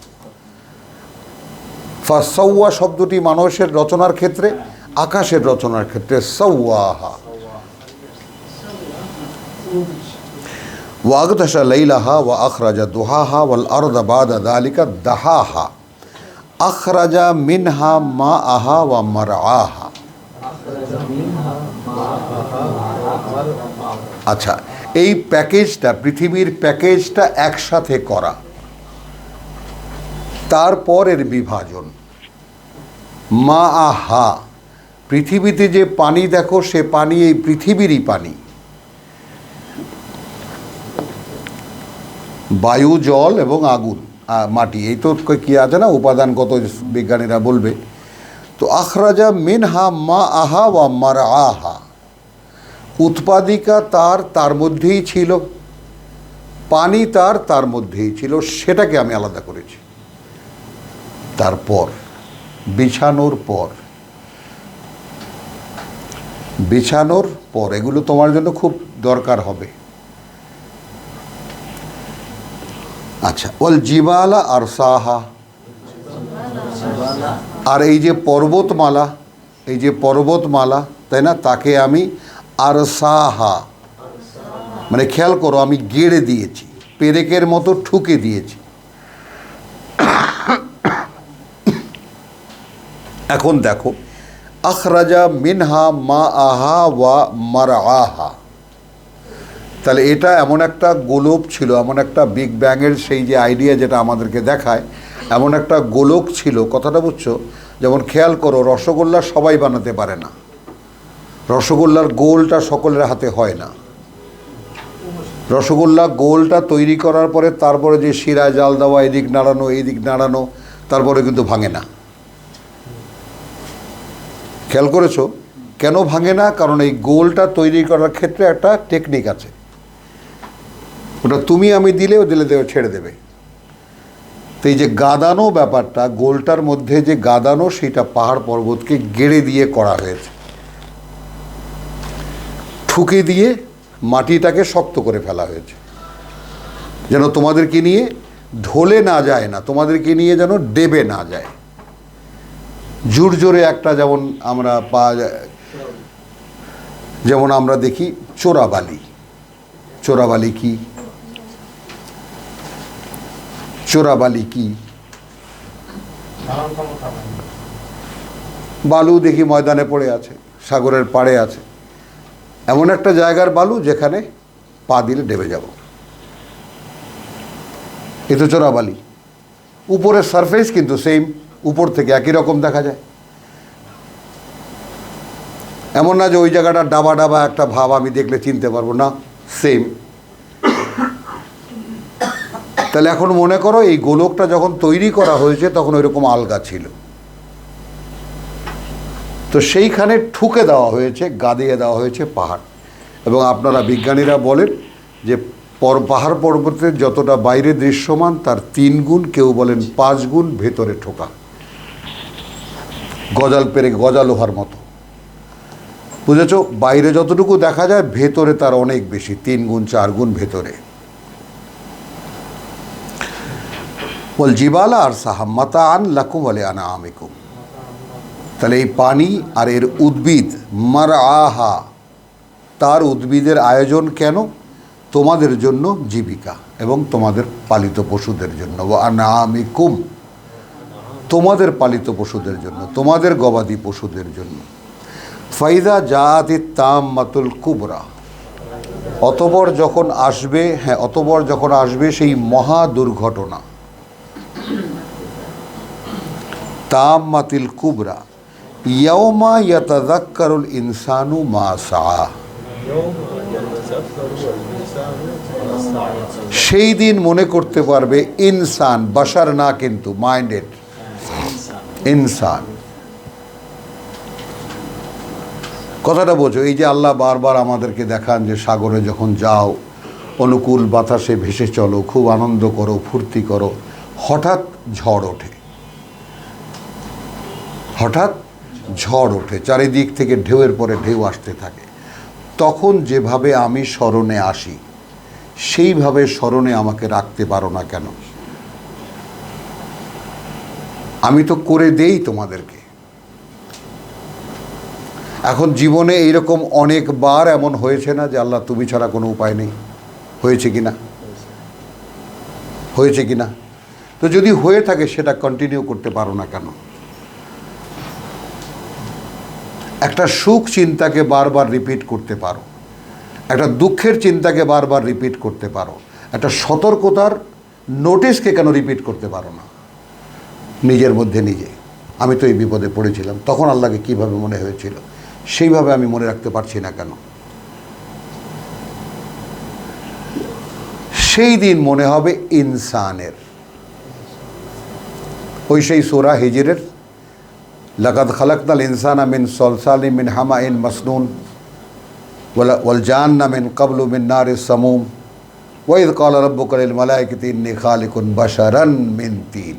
ফাসাওয়া শব্দটি মানুষের রচনার ক্ষেত্রে, আকাশের রচনার ক্ষেত্রে সাওয়াহা। ওয়াগতাশা লাইলাহা ওয়া আখরাজা দুহাহা ওয়াল আরদা বাদা যালিকা দাহাহা আখরাজা মিনহা মাআহা ওয়া মারআহা। আচ্ছা, এই প্যাকেজটা, পৃথিবীর প্যাকেজটা একসাথে করা, তারপরের বিভাজন। মাআহা, পৃথিবীতে যে পানি দেখো, সে পানি এই পৃথিবীরই পানি। বায়ু, জল এবং আগুন, মাটি, এই তো কি আছে না, উপাদানগত বিজ্ঞানীরা বলবে। তো আখরাজা মিনহা মাআহা ওয়া মারআহা, উৎপাদিকা তার মধ্যেই ছিল, পানি তার মধ্যেই ছিল, সেটাকে আমি আলাদা করেছি। তারপর বিছানোর পর এগুলো তোমার জন্য খুব দরকার হবে। আচ্ছা, ওয়াল জিবালা আরসাহা, আর এই যে পর্বতমালা, তাই না, তাকে আমি আরসাহা, মানে খেয়াল করো, আমি গেড়ে দিয়েছি, পেরেকের মতো ঠুকে দিয়েছি। এখন দেখো, আখরাজা মিনহা মাআহা ওয়া মারআহা, তাহলে এটা এমন একটা গোলক ছিল, এমন একটা বিগ ব্যাংয়ের সেই যে আইডিয়া যেটা আমাদেরকে দেখায়, এমন একটা গোলক ছিল। কথাটা বুঝছো? যেমন খেয়াল করো, রসগোল্লা সবাই বানাতে পারে না, রসগোল্লার গোলটা সকলের হাতে হয় না। রসগোল্লা গোলটা তৈরি করার পরে তারপরে যে শিরায় জাল দেওয়া, এদিক নাড়ানো, তারপরে কিন্তু ভাঙে না। খেয়াল করেছো? কেন ভাঙে না? কারণ এই গোলটা তৈরি করার ক্ষেত্রে একটা টেকনিক আছে। ওটা তুমি আমি দিলেও দেবে, ছেড়ে দেবে। তো এই যে গাদানো ব্যাপারটা, গোলটার মধ্যে যে গাদানো, সেটা পাহাড় পর্বতকে গেড়ে দিয়ে করা হয়েছে, ঠুকে দিয়ে মাটিটাকে শক্ত করে ফেলা হয়েছে, যেন তোমাদেরকে নিয়ে ঢলে না যায়, না তোমাদেরকে নিয়ে যেন ডেবে না যায়। জোর জোরে একটা যেমন আমরা পাওয়া যায়, যেমন আমরা দেখি চোরাবালি। চোরাবালি কি? চোরাবালি কি? বালু দেখি ময়দানে পড়ে আছে, সাগরের পাড়ে আছে, এমন একটা জায়গার বালু যেখানে পা দিলে ডেবে যাব, এ তো চোরাবালি। উপরের সারফেস কিন্তু সেম, উপর থেকে একই রকম দেখা যায়। এমন না যে ওই জায়গাটা ডাবা ডাবা একটা ভাব আমি দেখলে চিনতে পারবো না, সেম। তাহলে এখন মনে করো এই গোলকটা যখন তৈরি করা হয়েছে তখন ওইরকম আলগা ছিল, তো সেইখানে ঠুকে দেওয়া হয়েছে, গাদিয়ে দেওয়া হয়েছে পাহাড়। এবং আপনারা বিজ্ঞানীরা বলেন যে পাহাড় পর্বতের যতটা বাইরে দৃশ্যমান তার 3 গুণ, কেউ বলেন 5 গুণ ভেতরে ঠোকা, গজাল পেরে গজা লোহার মতো। বুঝেছ? বাইরে যতটুকু দেখা যায় ভেতরে তার অনেক বেশি, 3 গুণ 4 গুণ ভেতরে। বল জিবালা আর সাহাম্মাতা আন লাকুম ওয়ালি আনআমিকুম। তাহলে এই পানি আর এর উদ্ভিদ, মার আহা, তার উদ্ভিদের আয়োজন কেন? তোমাদের জন্য জীবিকা এবং তোমাদের পালিত পশুদের জন্য। ওয়া আনআমিকুম, তোমাদের পালিত পশুদের জন্য, তোমাদের গবাদি পশুদের জন্য। ফাইদা জাআতিত তাম্মাতুল কুবরা, অতঃপর যখন আসবে, অতঃপর যখন আসবে সেই মহা দুর্ঘটনা, তাম্মাতিল কুবরা, ইয়াউমা ইয়াতাযাক্কারুল ইনসানু মা সাআ, সেই দিন মনে করতে পারবে ইনসান, বাশার না কিন্তু, মাইন্ডেড ইনসান। কথাটা বোঝো। এই যে আল্লাহ বারবার আমাদেরকে দেখান যে সাগরে যখন যাও, অনুকূল বাতাসে ভেসে চলো, খুব আনন্দ করো, ফুর্তি করো, হঠাৎ ঝড় ওঠে, হঠাৎ ঝড় ওঠে, চারিদিক থেকে ঢেউয়ের পরে ঢেউ আসতে থাকে। তখন যেভাবে আমি স্মরণে আসি সেইভাবে স্মরণে আমাকে রাখতে পারো না কেন? আমি তো করে দেই তোমাদেরকে। এখন জীবনে এইরকম অনেকবার এমন হয়েছে না যে আল্লাহ তুমি ছাড়া কোনো উপায় নেই? হয়েছে কি না? হয়েছে কি না? তো যদি হয়ে থাকে সেটা কন্টিনিউ করতে পারো না কেন? একটা সুখ চিন্তাকে বারবার রিপিট করতে পারো, একটা দুঃখের চিন্তাকে বারবার রিপিট করতে পারো, একটা সতর্কতার নোটিশকে কেন রিপিট করতে পারো না নিজের মধ্যে নিজে? আমি তো এই বিপদে পড়েছিলাম, তখন আল্লাহকে কিভাবে মনে হয়েছিল, সেইভাবে আমি মনে রাখতে পারছি না কেন? সেই দিন মনে হবে ইনসানের। ওই সেই সূরা হিজরের লাকাদ খালাকনাল ইনসানা মিন সলসালিম মিন হামাইন মাসনুন ওয়াল জান্না মিন ক্বাবলু মিন নারিস সামুম ওয়া ইয ক্বালা রাব্বুকা লিল মালাইকাতি ইন্নী খালিকুন বাশারান মিন তিন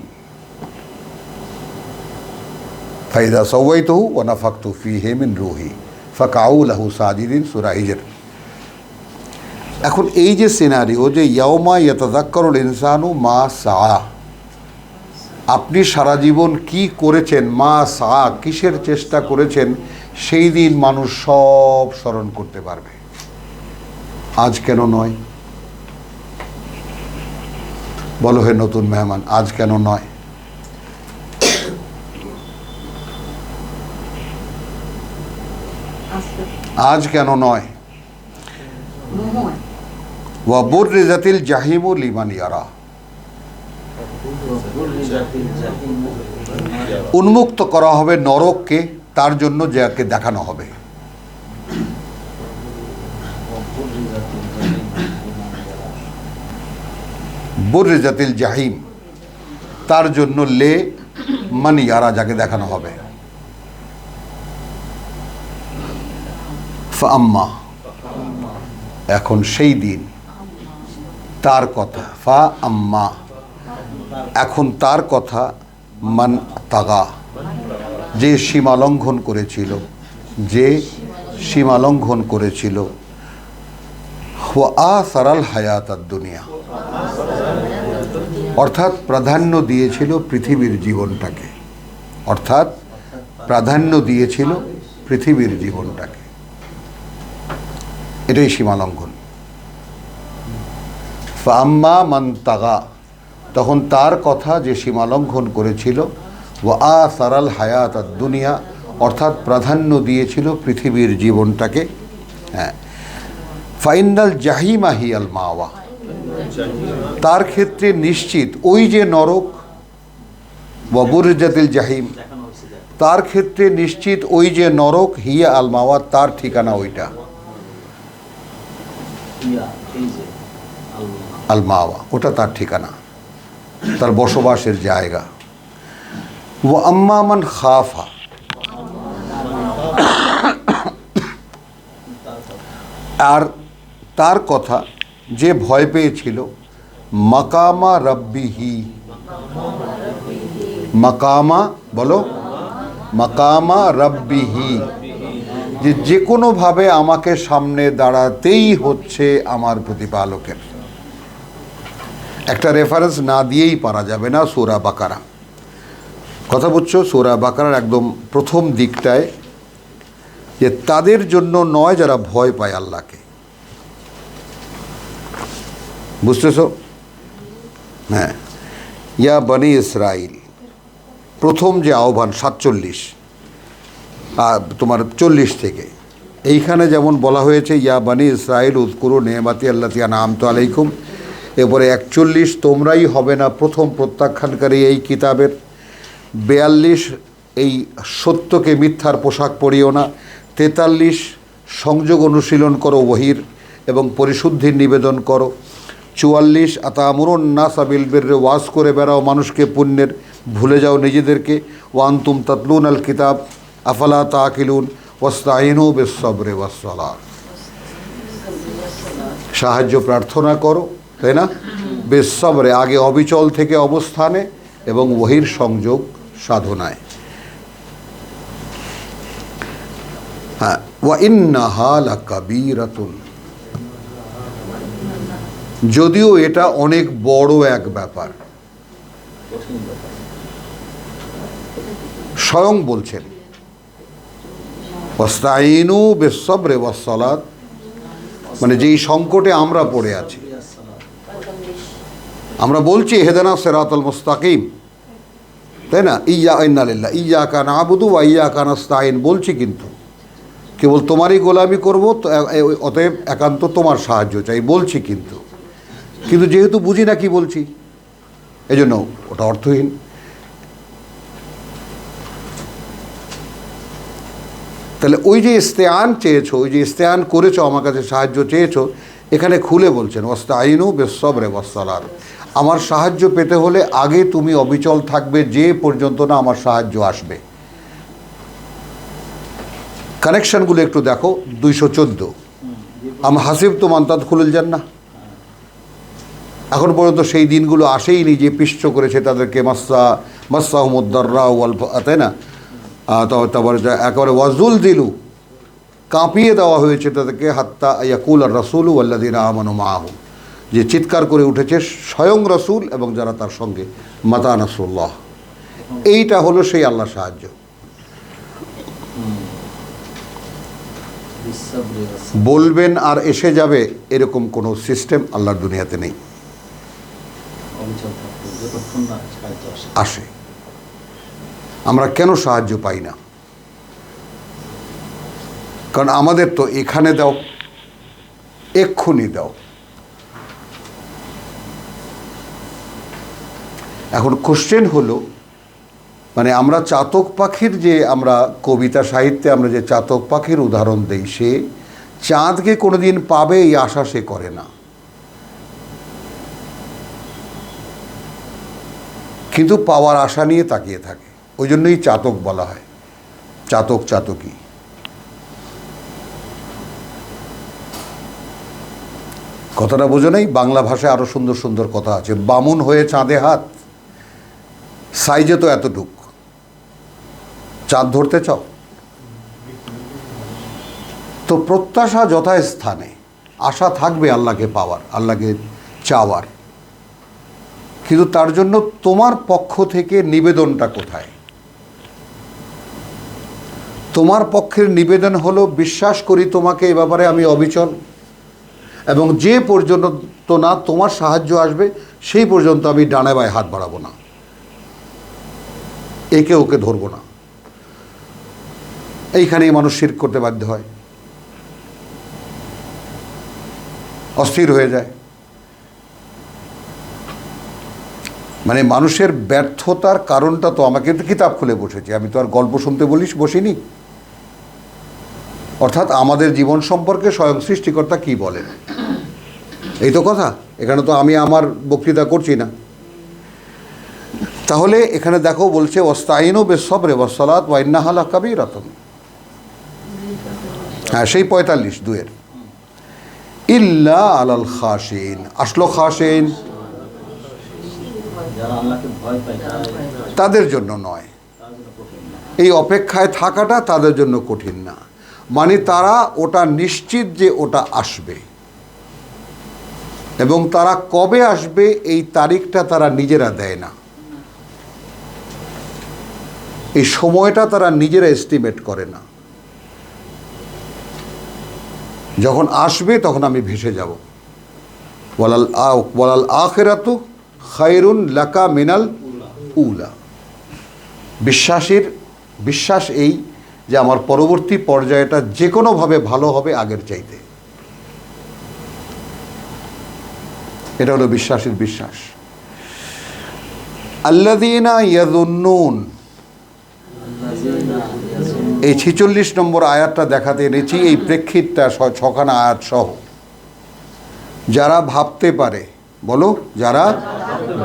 ফাইদা সাওয়াইতুহু ওয়া নাফাখতু ফীহি মিন রূহি ফাকাউ লাহু সাজিদিন, সূরা হিজর। এখন এই যে সিনারিও যে ইয়াউমা ইয়াতাযাক্কারুল ইনসানু মা সাআ, আপনি সারা জীবন কি করেছেন, মা সাআ, কিসের চেষ্টা করেছেন, সেই দিন মানুষ সব স্মরণ করতে পারবে। আজ কেন নয়? বলো হে নতুন মেহমান, আজ কেন নয়? আজ কেন নয়? ওয়া বুররিজাতিল জাহিমু লিমান ইয়ারা, উন্মুক্ত করা হবে নরককে তার জন্য যাকে দেখানো হবে। বুররিজাতিল জাহিম, তার জন্য লে মান ইয়ারা, যাকে দেখানো হবে। ফাম্মা, এখন সেই দিন, তার কথা, ফা আম্মা, এখন তার কথা, মান তাগা, যে সীমালঙ্ঘন করেছিল, যে সীমালঙ্ঘন করেছিল, ওয়া আসারাল হায়াতাদ দুনিয়া, অর্থাৎ প্রাধান্য দিয়েছিল পৃথিবীর জীবনটাকে, অর্থাৎ প্রাধান্য দিয়েছিল পৃথিবীর জীবনটাকে। এটাই সীমালঙ্ঘন। ফাম্মা মান তাগা, তখন তার কথা যে সীমালঙ্ঘন করেছিল, ওয়া আসারাল হায়াতাদ দুনিয়া, অর্থাৎ প্রাধান্য দিয়েছিল পৃথিবীর জীবনটাকে। হ্যাঁ, ফাইনাল জাহিমা হিয়াল মাওয়া, তার ক্ষেত্রে নিশ্চিত ওই যে নরক, ওয়া বুরজাতিল জাহিম, তার ক্ষেত্রে নিশ্চিত ওই যে নরক, হিয়া আল মাওয়া, তার ঠিকানা ওইটা, আল মাওয়া, ওটা তার ঠিকানা, তার বসবাসের জায়গা। ওয়া আম্মা মান খাফা, আর তার কথা যে ভয় পেয়েছিল, মাকামা রব্বিহি, মাকামা বলো, মাকামা রব্বিহি, যে কোনোভাবে আমাকে সামনে দাঁড়াতেই হচ্ছে আমার প্রতিপালকের। একটা রেফারেন্স না দিয়েই পারা যাবে না সূরা বাকারা, কথা বুঝছো? সূরা বাকারার একদম প্রথম দিকটায়, যে তাদের জন্য নয় যারা ভয় পায় আল্লাহকে, বুঝতেছো? হ্যাঁ, ইয়া বনি ইসরাইল, প্রথম যে আহ্বান 47 তোমার 40 থেকে, এইখানে যেমন বলা হয়েছে ইয়া বনি ইসরাইল উযকুরু নি'মাতি আল্লাতী আন'আমতু আলাইকুম, এরপরে 41 তোমরাই হবে না প্রথম প্রত্যাখ্যানকারী এই কিতাবের, 42 এই সত্যকে মিথ্যার পোশাক পরিও না, 43 সংযোগ অনুশীলন করো ওহীর এবং পরিশুদ্ধির নিবেদন করো, 44 আতামুরুন নাসা বিল বিররি, ওয়াজ করে বেড়াও মানুষকে পুণ্যের, ভুলে যাও নিজেদেরকে, ওয়া আনতুম তাতলুন আল কিতাব আফালা তাকিলুন ওয়াস্তাইনু বিস সাবরি ওয়াস সালাহ, সাহায্য প্রার্থনা করো, তাই না? বিস সাবরে, আগে অবিচল থেকে অবস্থানে এবং ওহীর সংযোগ সাধনায়। হ্যাঁ, ওয়া ইন্নাহা লাকাবীরাতুন, যদিও এটা অনেক বড় এক ব্যাপার, স্বয়ং বলছেন ওয়াস্তাইনু বিস সাবরি ওয়াস সালাত, মানে যেই সংকটে আমরা পড়ে আছি, আমরা বলছি ইহদিনাস সিরাতাল মুস্তাকিম, তাই না? ইন্না লিল্লাহি ইয়্যাকা না'বুদু ওয়া ইয়্যাকা নাস্তাইন বলছি, কিন্তু কেবল তোমারই গোলামি করব, অতএব একান্ত তোমার সাহায্য চাই বলছি, কিন্তু যেহেতু বুঝি না কি বলছি, এজন্য ওটা অর্থহীন। তাহলে ওই যে ইস্তেআন চেয়েছো, ওই যে ইস্তেআন করেছো, আমার কাছে সাহায্য চেয়েছো, এখানে খুলে বলছেন ওয়াস্তাইনু বিস সাবরি ওয়াস সালাত, আমার সাহায্য পেতে হলে আগে তুমি অবিচল থাকবে যে পর্যন্ত না আমার সাহায্য আসবে। কানেকশনগুলো একটু দেখো, 214 আম হাসিবতুম আন তাদখুলুল জান্নাহ, এখন পর্যন্ত সেই দিনগুলো আসেইনি যে পিষ্ট করেছে তাদেরকে, মাসসাহুমুদ দাররা ওয়াল, তাই না? তারপরে একেবারে ওয়াজুল দিলু, কাঁপিয়ে দেওয়া হয়েছে তাদেরকে, হাত্তা ইয়াকুল আর রাসূল ওয়াল্লাযীনা আমানু মাআহু, যে চিৎকার করে উঠেছে স্বয়ং রসুল এবং যারা তার সঙ্গে, মাতা নাসরুল্লাহ, এইটা হলো সেই আল্লাহর সাহায্য। বলবেন আর এসে যাবে এরকম কোনো সিস্টেম আল্লাহর দুনিয়াতে নেই, আসে। আমরা কেন সাহায্য পাই না? কারণ আমাদের তো এখানে দাও, এক্ষুনি দাও। এখন কোশ্চেন হলো, মানে আমরা চাতক পাখির, যে আমরা কবিতা সাহিত্যে আমরা যে চাতক পাখির উদাহরণ দেই, সে চাঁদকে কোনোদিন পাবে এই আশা সে করে না, কিন্তু পাওয়ার আশা নিয়ে তাকিয়ে থাকে, ওই জন্যই চাতক বলা হয়, চাতক চাতকী। কথাটা বোঝো নাই? বাংলা ভাষায় আরও সুন্দর সুন্দর কথা আছে। বামুন হয়ে চাঁদে হাত, সাইজে তো এতটুক, চাঁদ ধরতে চাও? তো প্রত্যাশা যথাস্থানে, আশা থাকবে আল্লাহকে পাওয়ার, আল্লাহকে চাওয়ার, কিন্তু তার জন্য তোমার পক্ষ থেকে নিবেদনটা কোথায়? তোমার পক্ষের নিবেদন হলো, বিশ্বাস করি তোমাকে এ ব্যাপারে আমি অবিচল, এবং যে পর্যন্ত না তোমার সাহায্য আসবে সেই পর্যন্ত আমি ডানে বায়ে হাত বাড়াবো না, একে ওকে ধরবো না। এইখানেই মানুষ শিরক করতে বাধ্য হয়, অস্থির হয়ে যায়। মানে মানুষের ব্যর্থতার কারণটা তো, আমাকে তো কিতাব খুলে বসেছি, আমি তো আর গল্প শুনতে বসিনি। অর্থাৎ আমাদের জীবন সম্পর্কে স্বয়ং সৃষ্টিকর্তা কি বলেন, এই তো কথা। এখানে তো আমি আমার বক্তৃতা করছি না। তাহলে এখানে দেখো বলছে ওয়াস্তাইনু বিস-সাবরি ওয়াস-সালাত ওয়া ইন্নাহা লাকাবীরাতুন। হ্যাঁ, সেই 45 ইল্লা আলাল খাশিন। আসলো খাশিন, তাদের জন্য নয়। এই অপেক্ষায় থাকাটা তাদের জন্য কঠিন না, মানে তারা ওটা নিশ্চিত যে ওটা আসবে, এবং তারা কবে আসবে এই তারিখটা তারা নিজেরা দেয় না, এই সময়টা তারা নিজেরা এস্টিমেট করে না। যখন আসবে তখন আমি ভেসে যাব। ওয়ালাল আখিরাতু খায়রুন লাকা মিনাল উলা। বিশ্বাস এই যে আমার পরবর্তী পর্যায়টা যে কোনোভাবে ভালো হবে আগের চাইতে। এটা হলো বিশ্বাসের বিশ্বাস। আল্লাযীনা ইয়াযুন্নুন, এই 46 নম্বর আয়াতটা দেখাতে এনেছি, এই প্রেক্ষিতটা 6খানা আয়াত সহ। যারা ভাবতে পারে, বলো, যারা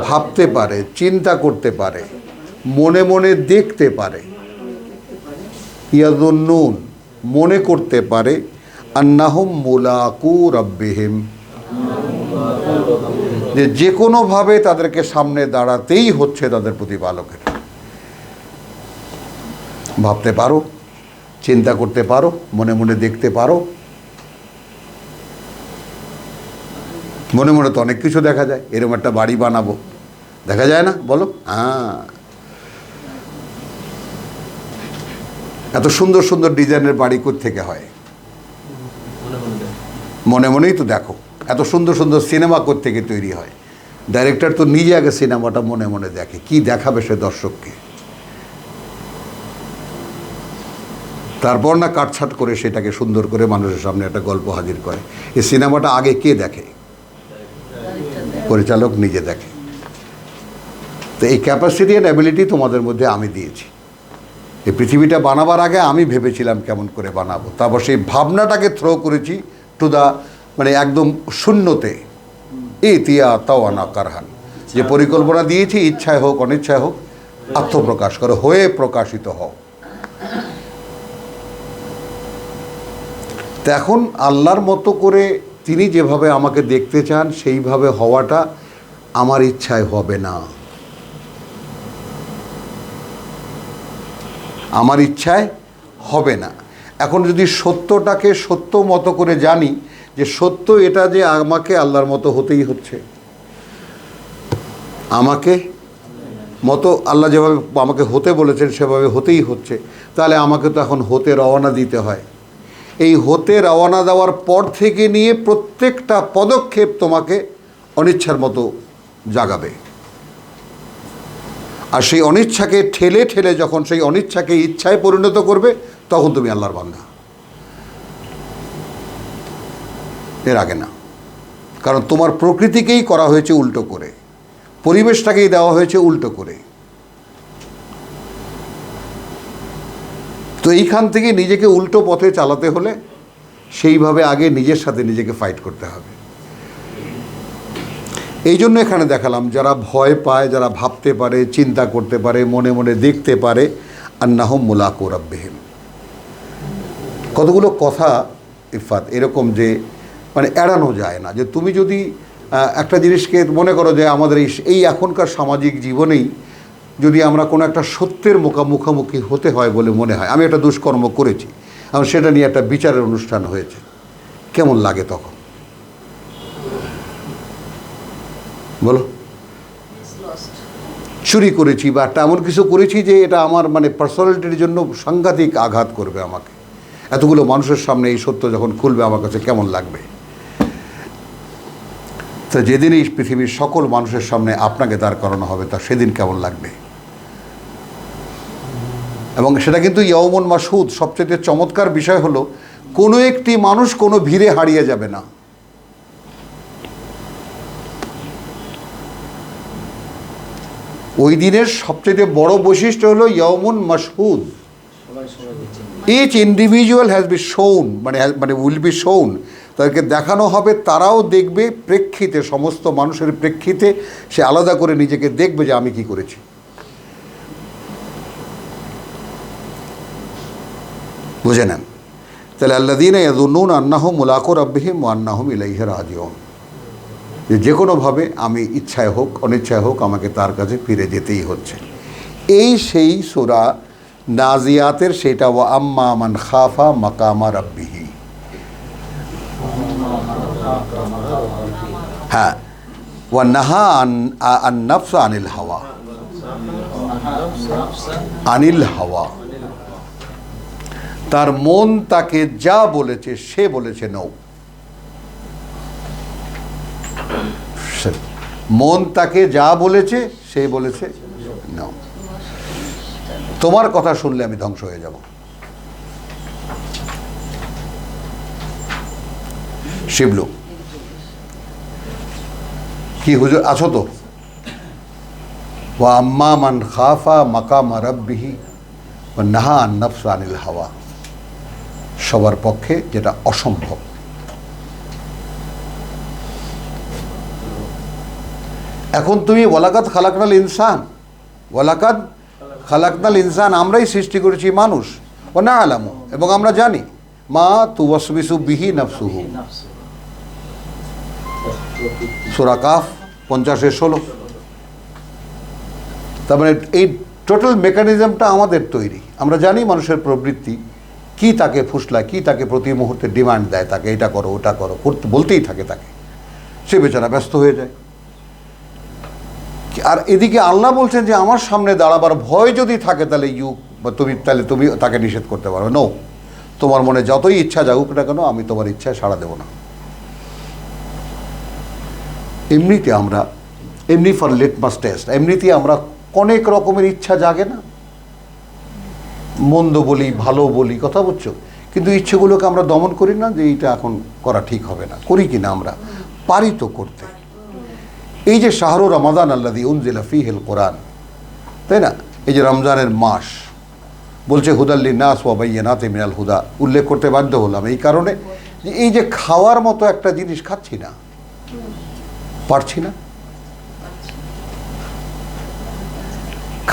ভাবতে পারে, চিন্তা করতে পারে, মনে মনে দেখতে পারে, ইয়াযুন্নুন, মনে করতে পারে, আন্নাহুম মুলাকু রাব্বিহিম, যে কোনোভাবে তাদেরকে সামনে দাঁড়াতেই হচ্ছে তাদের প্রতিপালকের। ভাবতে পারো, চিন্তা করতে পারো, মনে মনে দেখতে পারো। মনে মনে তো অনেক কিছু দেখা যায়। এরকম একটা বাড়ি বানাবো, দেখা যায় না? বলো। হ্যাঁ, এত সুন্দর সুন্দর ডিজাইনের বাড়ি কোত্থেকে হয়? মনে মনেই তো দেখো। এত সুন্দর সুন্দর সিনেমা কোত্থেকে তৈরি হয়? ডাইরেক্টর তো নিজে আগে সিনেমাটা মনে মনে দেখে, কি দেখাবে সে দর্শককে, তারপর না কাটছাট করে সেটাকে সুন্দর করে মানুষের সামনে একটা গল্প হাজির করে। এই সিনেমাটা আগে কে দেখে? পরিচালক নিজে দেখে। তো এই ক্যাপাসিটি অ্যান্ড অ্যাবিলিটি তোমাদের মধ্যে আমি দিয়েছি। এই পৃথিবীটা বানাবার আগে আমি ভেবেছিলাম কেমন করে বানাবো, তারপর সেই ভাবনাটাকে থ্রো করেছি টু দা, মানে একদম শূন্যতে। ইতিয়া তাওয়ানা কারহান, যে পরিকল্পনা দিয়েছি, ইচ্ছায় হোক অনিচ্ছায় হোক আত্মপ্রকাশ করো, হয়ে প্রকাশিত হও। তো এখন আল্লাহর মতো করে তিনি যেভাবে আমাকে দেখতে চান সেইভাবে হওয়াটা আমার ইচ্ছায় হবে না, আমার ইচ্ছায় হবে না। এখন যদি সত্যটাকে সত্য মতো করে জানি যে সত্য এটা যে আমাকে আল্লাহর মতো হতেই হচ্ছে, আমাকে মতো আল্লাহ যেভাবে আমাকে হতে বলেছেন সেভাবে হতেই হচ্ছে, তাহলে আমাকে তো এখন হতে রওনা দিতে হয়। এই হতে রওনা দেওয়ার পর থেকে নিয়ে প্রত্যেকটা পদক্ষেপ তোমাকে অনিচ্ছার মতো জাগাবে। আর সেই অনিচ্ছাকে ঠেলে ঠেলে যখন সেই অনিচ্ছাকে ইচ্ছায় পরিণত করবে, তখন তুমি আল্লাহর বান্দা, এর আগে না। কারণ তোমার প্রকৃতিকেই করা হয়েছে উল্টো করে, পরিবেশটাকেই দেওয়া হয়েছে উল্টো করে। তো এইখান থেকে নিজেকে উল্টো পথে চালাতে হলে সেইভাবে আগে নিজের সাথে নিজেকে ফাইট করতে হবে। এই জন্য এখানে দেখালাম, যারা ভয় পায়, যারা ভাবতে পারে, চিন্তা করতে পারে, মনে মনে দেখতে পারে, আন্নাহুম মুলাকু রাব্বিহিম। কতগুলো কথা ইফাত এরকম যে মানে এড়ানো যায় না। যে তুমি যদি একটা জিনিসকে মনে করো যে আমাদের এই এখনকার সামাজিক জীবনেই যদি আমরা কোনো একটা সত্যের মুখোমুখি হতে হয় বলে মনে হয়, আমি একটা দুষ্কর্ম করেছি, এবং সেটা নিয়ে একটা বিচারের অনুষ্ঠান হয়েছে, কেমন লাগে তখন বলো? চুরি করেছি বা একটা এমন কিছু করেছি যে এটা আমার মানে পার্সোনালিটির জন্য সাংঘাতিক আঘাত করবে আমাকে, এতগুলো মানুষের সামনে এই সত্য যখন খুলবে আমার কাছে কেমন লাগবে। তো যেদিন এই পৃথিবীর সকল মানুষের সামনে আপনাকে দাঁড় করানো হবে, তা সেদিন কেমন লাগবে। এবং সেটা কিন্তু ইয়াউমুন মাশহুদ। সবচেয়ে চমৎকার বিষয় হলো কোনো একটি মানুষ কোনো ভিড়ে হারিয়ে যাবে না। ওই দিনের সবচেয়ে বড় বৈশিষ্ট্য হলো ইয়াউমুন মাশহুদ। Each individual has be shown, মানে উইল বি শোন, তাদেরকে দেখানো হবে, তারাও দেখবে প্রেক্ষিতে, সমস্ত মানুষের প্রেক্ষিতে সে আলাদা করে নিজেকে দেখবে যে আমি কি করেছি। বুঝে নেন তাহলে আল্লাযীনা ইয়াযুন্নুনা আন্নাহুম মুলাকু রাব্বিহিম ওয়া আন্নাহুম ইলাইহি রাজিউন, যে কোনোভাবে আমি ইচ্ছায় হোক অনিচ্ছায় হোক আমাকে তার কাছে ফিরে যেতেই হচ্ছে। এই সেই সূরা নাজিয়াতের সেটা, ওয়া আম্মা মান খাফা মাকামা রাব্বিহি। হ্যাঁ, ওয়া নাহা আন নাফস আনিল হাওয়া, আনিল হাওয়া, তার মন তাকে যা বলেছে সে বলেছে নও। মন তাকে যা বলেছে সে বলেছে নও। তোমার কথা শুনলে আমি ধ্বংস হয়ে যাব। শিবলু কি হুজুর আছো তো? ওয়া আম্মা মান খাফা মাকামা রাব্বিহি ওয়া নাহা আন নাফস আনিল হাওয়া, সবার পক্ষে যেটা অসম্ভব। এখন তুমি ওয়ালাকাদ খালাকনাল ইনসান, ওয়ালাকাদ খালাকনাল ইনসান, আমরাই সৃষ্টি করেছি মানুষ, ও না আলামু, এবং আমরা জানি, মা তুওয়াসবিসু বিহি নাফসুহু, সূরা কাফ 50-16। তার মানে এই টোটাল মেকানিজমটা আমাদের তৈরি। আমরা জানি মানুষের প্রবৃত্তি কি তাকে ফুসলায়, কি তাকে প্রতি মুহূর্তে ডিমান্ড দেয়, তাকে এটা করো ওটা করো করতে বলতেই থাকে তাকে, সে বেচারা ব্যস্ত হয়ে যায়। আর এদিকে আল্লাহ বলছেন যে আমার সামনে দাঁড়াবার ভয় যদি থাকে তাহলে তুমি তাকে নিষেধ করতে পারো। নো, তোমার মনে যতই ইচ্ছা জাগুক না কেন, আমি তোমার ইচ্ছায় সাড়া দেব না। এমনিতে আমরা ফর লিটমাস টেস্ট, এমনিতেই আমরা অনেক রকমের ইচ্ছা জাগে না, মন্দ বলি ভালো বলি, কথা বুঝছো, কিন্তু ইচ্ছেগুলোকে আমরা দমন করি না যে এইটা এখন করা ঠিক হবে না, করি কিনা আমরা? পারি তো করতে। এই যে শাহরু রমাদান আল্লাযী উনজিলা ফীহিল কোরআন, তাই না? এই যে রমজানের মাস, বলছে হুদাল লিন্নাস ওয়া বাইয়িনাতিন মিনাল হুদা, উল্লেখ করতে বাধ্য হলাম এই কারণে যে এই যে খাওয়ার মতো একটা জিনিস খাচ্ছি না, পারছি না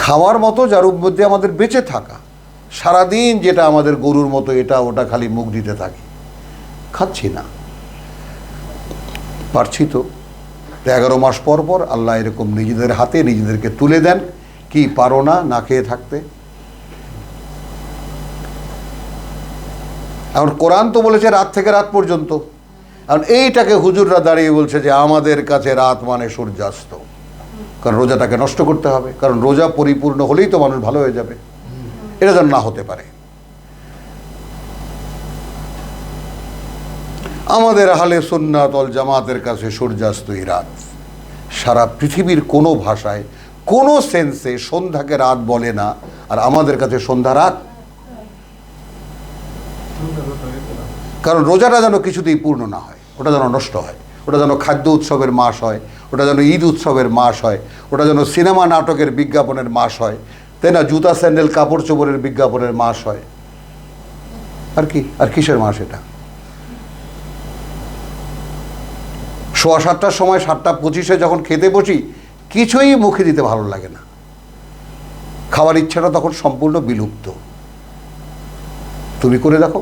খাওয়ার মতো, যার মধ্যে আমাদের বেঁচে থাকা, সারাদিন যেটা আমাদের গরুর মতো এটা ওটা খালি মুখ দিতে থাকি, খাচ্ছি না, পারছি তো। 11 মাস পর পর আল্লাহ এরকম নিজেদের হাতে নিজেদেরকে তুলে দেন, কি পারো না না খেয়ে থাকতে। এখন কোরআন তো বলেছে রাত থেকে রাত পর্যন্ত, এখন এইটাকে হুজুররা দাঁড়িয়ে বলছে যে আমাদের কাছে রাত মানে সূর্যাস্ত, কারণ রোজাটাকে নষ্ট করতে হবে, কারণ রোজা পরিপূর্ণ হলেই তো মানুষ ভালো হয়ে যাবে, এটা যেন না হতে পারে। আমাদের আহলে সুন্নাত ওয়াল জামাতের কাছে সূর্যাস্তই রাত। সারা পৃথিবীর কোনো ভাষায় কোনো সেন্সে সন্ধ্যাকে রাত বলে না, আর আমাদের কাছে সন্ধ্যা রাত। কারণ রোজাটা যেন কিছুতেই পূর্ণ না হয়, ওটা যেন নষ্ট হয়, ওটা যেন খাদ্য উৎসবের মাস হয়, ওটা যেন ঈদ উৎসবের মাস হয়, ওটা যেন সিনেমা নাটকের বিজ্ঞাপনের মাস হয়, তাই না? জুতা স্যান্ডেল কাপড় চোপড়ের বিজ্ঞাপনের মাস হয়, আর কি, আর কিসের মাস এটা? 7:15 সময় 7:25 যখন খেতে বসি কিছুই মুখে দিতে ভালো লাগে না, খাওয়ার ইচ্ছাটা তখন সম্পূর্ণ বিলুপ্ত। তুমি করে দেখো,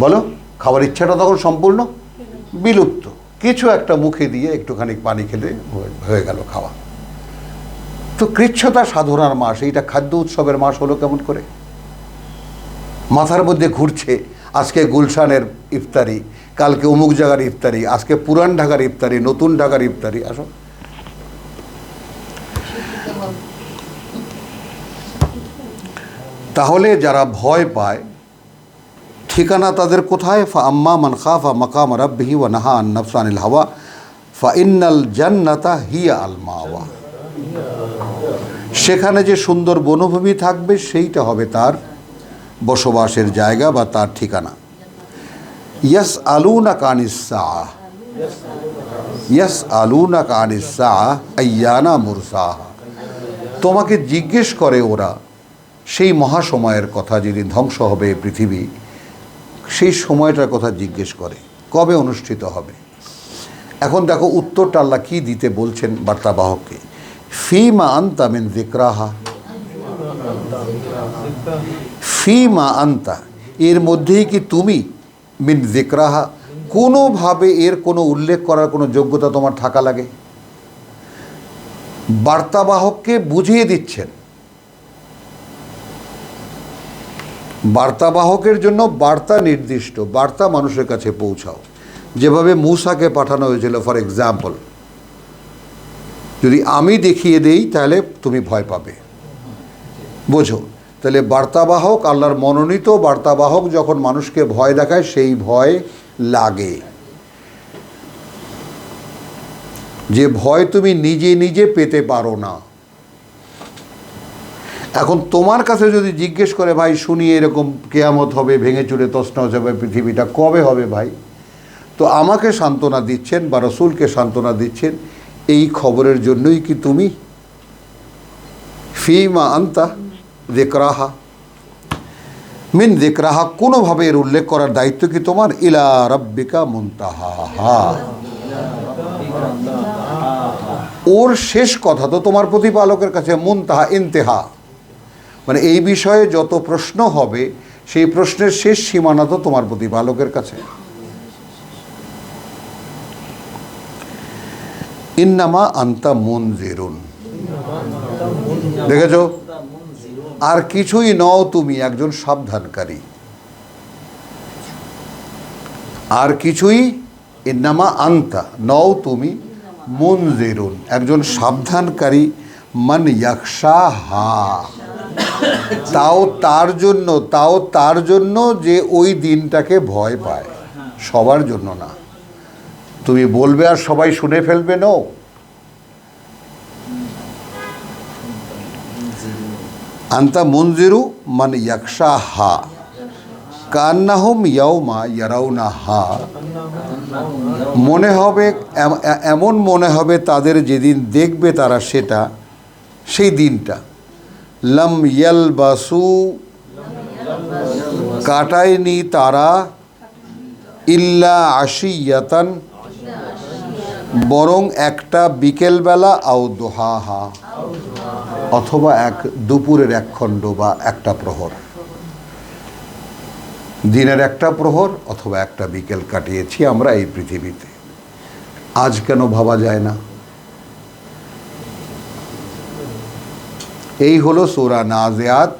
বলো খাবার ইচ্ছাটা তখন সম্পূর্ণ বিলুপ্ত। কিছু একটা মুখে দিয়ে একটুখানি পানি খেলে হয়ে গেল খাওয়া। তো কৃচ্ছতা সাধনার মাস, এইটা খাদ্য উৎসবের মাস হলো কেমন করে? মাথার মধ্যে ঘুরছে আজকে গুলশানের ইফতারি, কালকে অমুক জায়গার ইফতারি, আজকে পুরান ঢাকার ইফতারি, নতুন ঢাকার ইফতারি। আসো, তাহলে যারা ভয় পায় ঠিকানা তাদের কোথায়? ফা আম্মা মান খাফা মাকাম রাব্বিহি ওয়া নাহা আন নাফসা আনিল হাওয়া ফা ইন্নাল জান্নাতা হিয়া আল মাওয়া। সেখানে যে সুন্দর বনভূমি থাকবে সেইটা হবে তার বসবাসের জায়গা বা তার ঠিকানা। ইয়াস আলুনাকা আনিস সাআহ, ইয়াস আলুনাকা আনিস সাআহ আইয়ানা মুরসাহা। তোমাকে জিজ্ঞেস করে ওরা সেই মহাসময়ের কথা, যেদিন ধ্বংস হবে এই পৃথিবী, সেই সময়টার কথা জিজ্ঞেস করে, কবে অনুষ্ঠিত হবে। এখন দেখো উত্তরটা আল্লাহ কী দিতে বলছেন বার্তাবাহককে। ফিমা আনতা মিন যিকরাহা, ফিমা আনতা, এর মধ্যেই কি তুমি, মিন যিকরাহা, কোনোভাবে এর কোনো উল্লেখ করার কোনো যোগ্যতা তোমার থাকা লাগে? বার্তাবাহককে বুঝিয়ে দিচ্ছেন, বার্তাবাহকের জন্য বার্তা নির্দিষ্ট, বার্তা মানুষের কাছে পৌঁছাও। যেভাবে মূসাকে পাঠানো হয়েছিল, ফর এক্সাম্পল, যদি আমি দেখিয়ে দেই তাহলে তুমি ভয় পাবে, বোঝো। তাহলে বার্তাবাহক, আল্লাহর মনোনীত বার্তাবাহক যখন মানুষকে ভয় দেখায়, সেই ভয় লাগে। যে ভয় তুমি নিজে নিজে পেতে পারো না। এখন তোমার কাছে যদি জিজ্ঞেস করে, ভাই শুনি এরকম কেয়ামত হবে, ভেঙে চুরে তছনছ হবে পৃথিবীটা, কবে হবে ভাই? তো আমাকে সান্ত্বনা দিচ্ছেন বা রসুলকে সান্ত্বনা দিচ্ছেন, এই খবরের জন্যই কি তুমি ফিমা আনতা যিকরাহা মিন যিকরাহা, কোনোভাবে এর উল্লেখ করার দায়িত্ব কি তোমার? ইলা রাব্বিকা মুনতাহাহা, ওর শেষ কথা তো তোমার প্রতিপালকের কাছে। মুনতাহা ইন্তেহা, মানে এই বিষয়ে যত প্রশ্ন হবে সেই প্রশ্নের শেষ সীমানা তো তোমার প্রতিপালকের কাছে। ইন্নামা আনতা মুনজিরুন, দেখেছো, আর কিছুই নও তুমি, একজন সাবধানকারী। আর কিছুই, ইন্নামা আনতা, নও তুমি, মুনজিরুন, একজন সাবধানকারী। মান ইয়াখশাহা, তাও তার জন্য যে ওই দিনটাকে ভয় পায়, সবার জন্য না। তুমি বলবে আর সবাই শুনে ফেলবে, নো। আনতা মুনজিরু মান ইয়াখশাহা কান্নাহুম ইয়াউমা ইয়ারাউনাহা, মনে হবে, এমন মনে হবে তাদের যেদিন দেখবে তারা সেটা, সেই দিনটা। লাম ইয়ালবাসু, কাটায়নি তারা, ইল্লা আশিয়াতান, বরং একটা বিকেলবেলা, আও দোহাহা, অথবা এক দুপুরের এক খণ্ড বা একটা প্রহর, দিনের একটা প্রহর অথবা একটা বিকেল কাটিয়েছি আমরা এই পৃথিবীতে। আজ কেন ভাবা যায় না? এই হলো সূরা নাজিয়াত,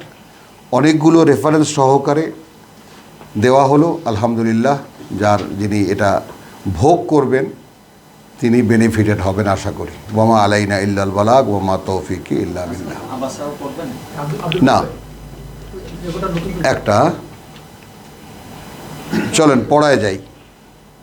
অনেকগুলো রেফারেন্স সহকারে দেওয়া হলো। আলহামদুলিল্লাহ, যিনি এটা ভোগ করবেন তিনি বেনিফিটেড হবেন আশা করি। ওয়ামা আলাইনা ইল্লাল বালাগ ওয়ামা তৌফিকি ইল্লা বিল্লাহ। না, একটা চলেন পড়ায় যাই।